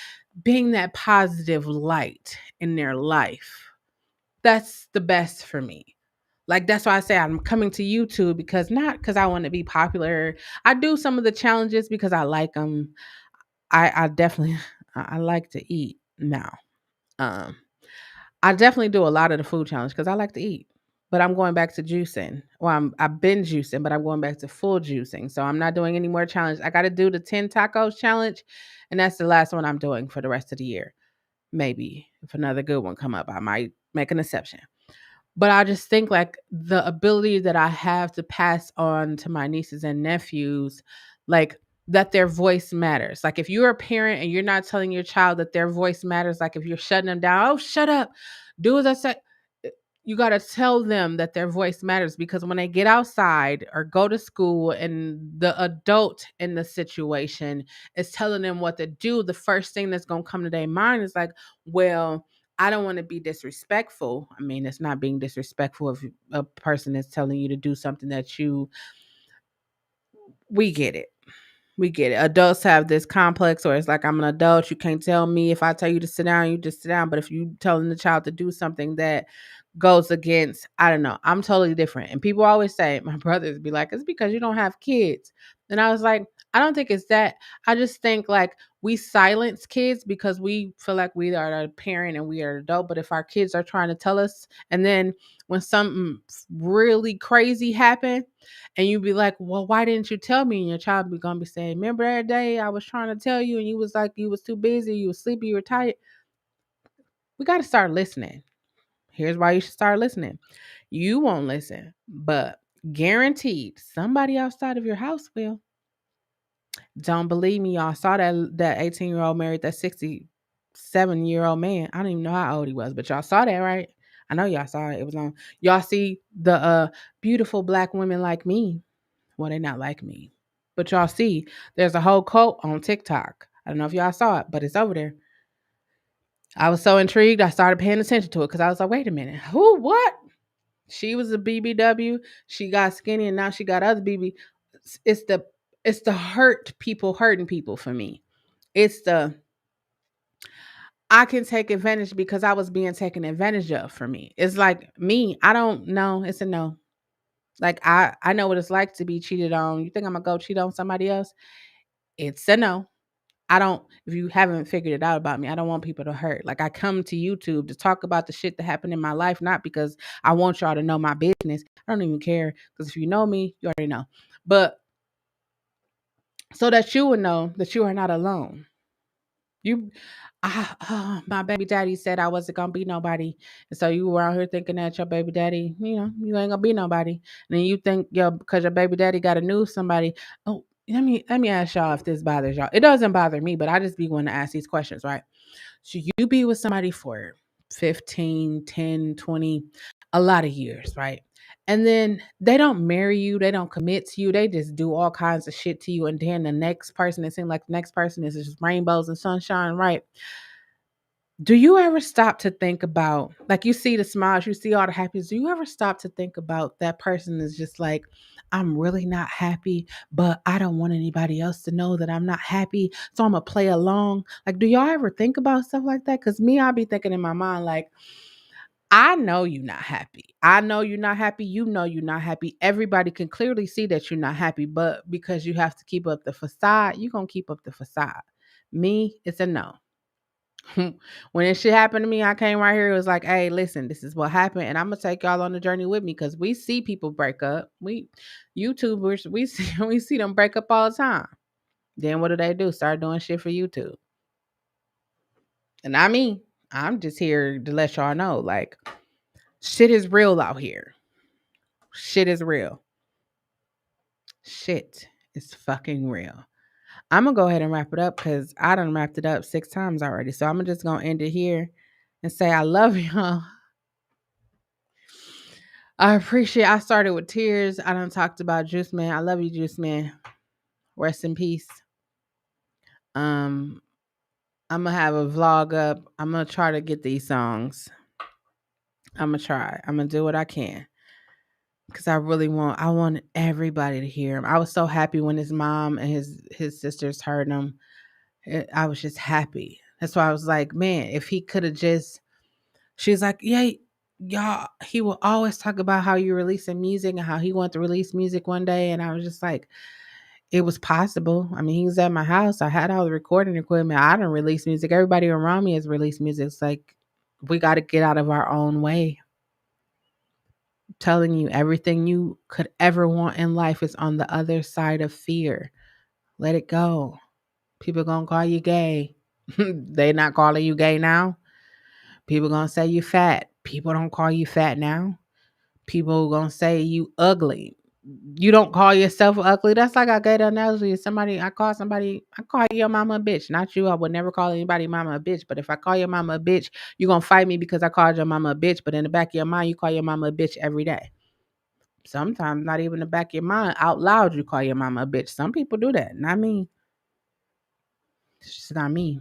being that positive light in their life. That's the best for me. Like that's why I say I'm coming to YouTube, because not because I want to be popular. I do some of the challenges because I like them. I definitely I like to eat now. Um I definitely do a lot of the food challenge because I like to eat. But I'm going back to juicing. Well, I've been juicing, but I'm going back to full juicing. So I'm not doing any more challenge. I got to do the 10 tacos challenge, and that's the last one I'm doing for the rest of the year. Maybe if another good one come up, I might make an exception. But I just think like the ability that I have to pass on to my nieces and nephews, like that their voice matters. Like if you're a parent and you're not telling your child that their voice matters, like if you're shutting them down, oh, shut up, do as I say. You got to tell them that their voice matters, because when they get outside or go to school and the adult in the situation is telling them what to do, the first thing that's going to come to their mind is like, well, I don't want to be disrespectful. I mean, it's not being disrespectful if a person is telling you to do something that we get it. We get it. Adults have this complex, or it's like, I'm an adult. You can't tell me, if I tell you to sit down, you just sit down. But if you telling the child to do something that goes against, I don't know, I'm totally different. And people always say, my brothers be like, it's because you don't have kids. And I was like, I don't think it's that. I just think like we silence kids because we feel like we are a parent and we are an adult. But if our kids are trying to tell us, and then when something really crazy happened, and you be like, well, why didn't you tell me? And your child be gonna be saying, remember that day I was trying to tell you and you was like, you was too busy, you was sleepy, you were tired. We got to start listening. Here's why you should start listening. You won't listen, but guaranteed somebody outside of your house will. Don't believe me, y'all saw that 18-year-old married that 67-year-old man. I don't even know how old he was, but y'all saw that, right? I know y'all saw it. It was on. Y'all see the beautiful black women like me. Well, they're not like me. But y'all see, there's a whole quote on TikTok. I don't know if y'all saw it, but it's over there. I was so intrigued, I started paying attention to it because I was like, wait a minute, who, what? She was a BBW. She got skinny, and now she got other BB. It's the it's the hurting people for me. It's the I can take advantage because I was being taken advantage of for me. It's like me. I don't know. It's a no. Like I know what it's like to be cheated on. You think I'm gonna go cheat on somebody else? It's a no. I don't, if you haven't figured it out about me, I don't want people to hurt. Like I come to YouTube to talk about the shit that happened in my life, not because I want y'all to know my business. I don't even care, because if you know me, you already know. But so that you would know that you are not alone. You, my baby daddy said I wasn't gonna be nobody, and so you were out here thinking that your baby daddy, you ain't gonna be nobody, and then you think, yo, because your baby daddy got to know somebody. Oh, let me ask y'all if this bothers y'all. It doesn't bother me, but I just be wanting to ask these questions, right? So you be with somebody for 15, 10, 20, a lot of years, right? And then they don't marry you, they don't commit to you, they just do all kinds of shit to you. And then the next person, it seems like the next person is just rainbows and sunshine, right? Do you ever stop to think about, like, you see the smiles, you see all the happiness? Do you ever stop to think about that person is just like, I'm really not happy, but I don't want anybody else to know that I'm not happy, so I'm gonna play along? Like, do y'all ever think about stuff like that? Because me, I'll be thinking in my mind, like, I know you're not happy. I know you're not happy. You know you're not happy. Everybody can clearly see that you're not happy, but because you have to keep up the facade, you're gonna keep up the facade. Me, it's a no. When this shit happened to me, I came right here. It was like, hey, listen, this is what happened, and I'm gonna take y'all on the journey with me, because we see people break up. We YouTubers, we see we see them break up all the time. Then what do? Start doing shit for YouTube. And I mean, I'm just here to let y'all know, like, shit is real out here. Shit is real. Shit is fucking real. I'm gonna go ahead and wrap it up because I done wrapped it up 6 times already. So I'm just gonna end it here and say I love y'all. I started with tears. I done talked about Juice Man. I love you, Juice Man. Rest in peace. Um, I'm gonna have a vlog up. I'm gonna try to get these songs. I'm gonna try. I'm gonna do what I can because I want everybody to hear him. I was so happy when his mom and his sisters heard him. I was just happy. That's why I was like, man, if he could have just. She's like, yeah, y'all. He will always talk about how you releasing music and how he wanted to release music one day, and I was just like, it was possible. I mean, he was at my house. I had all the recording equipment. I didn't release music. Everybody around me has released music. It's like we got to get out of our own way. Telling you everything you could ever want in life is on the other side of fear. Let it go. People gonna call you gay. They not calling you gay now. People gonna say you fat. People don't call you fat now. People gonna say you ugly. You don't call yourself ugly. That's like I gave the analogy. I call your mama a bitch. Not you. I would never call anybody mama a bitch. But if I call your mama a bitch, you gonna fight me because I called your mama a bitch. But in the back of your mind, you call your mama a bitch every day. Sometimes not even in the back of your mind. Out loud, you call your mama a bitch. Some people do that. Not me. It's just not me.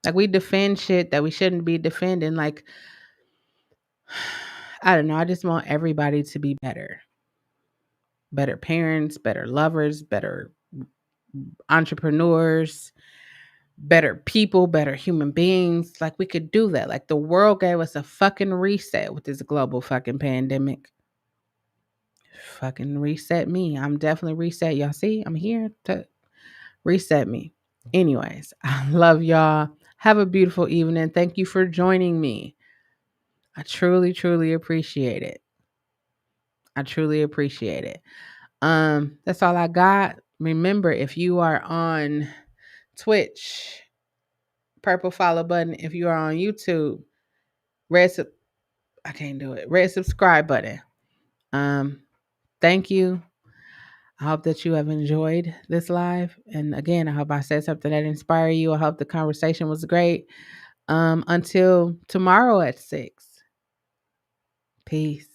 Like we defend shit that we shouldn't be defending. Like, I don't know. I just want everybody to be better. Better parents, better lovers, better entrepreneurs, better people, better human beings. Like we could do that. Like the world gave us a fucking reset with this global fucking pandemic. Fucking reset me. I'm definitely reset. Y'all see, I'm here to reset me. Anyways, I love y'all. Have a beautiful evening. Thank you for joining me. I truly, truly appreciate it. I truly appreciate it. That's all I got. Remember, if you are on Twitch, purple follow button. If you are on YouTube, red sub- I can't do it. Red subscribe button. Um, thank you. I hope that you have enjoyed this live. And again, I hope I said something that inspired you. I hope the conversation was great. Until tomorrow at 6. Peace.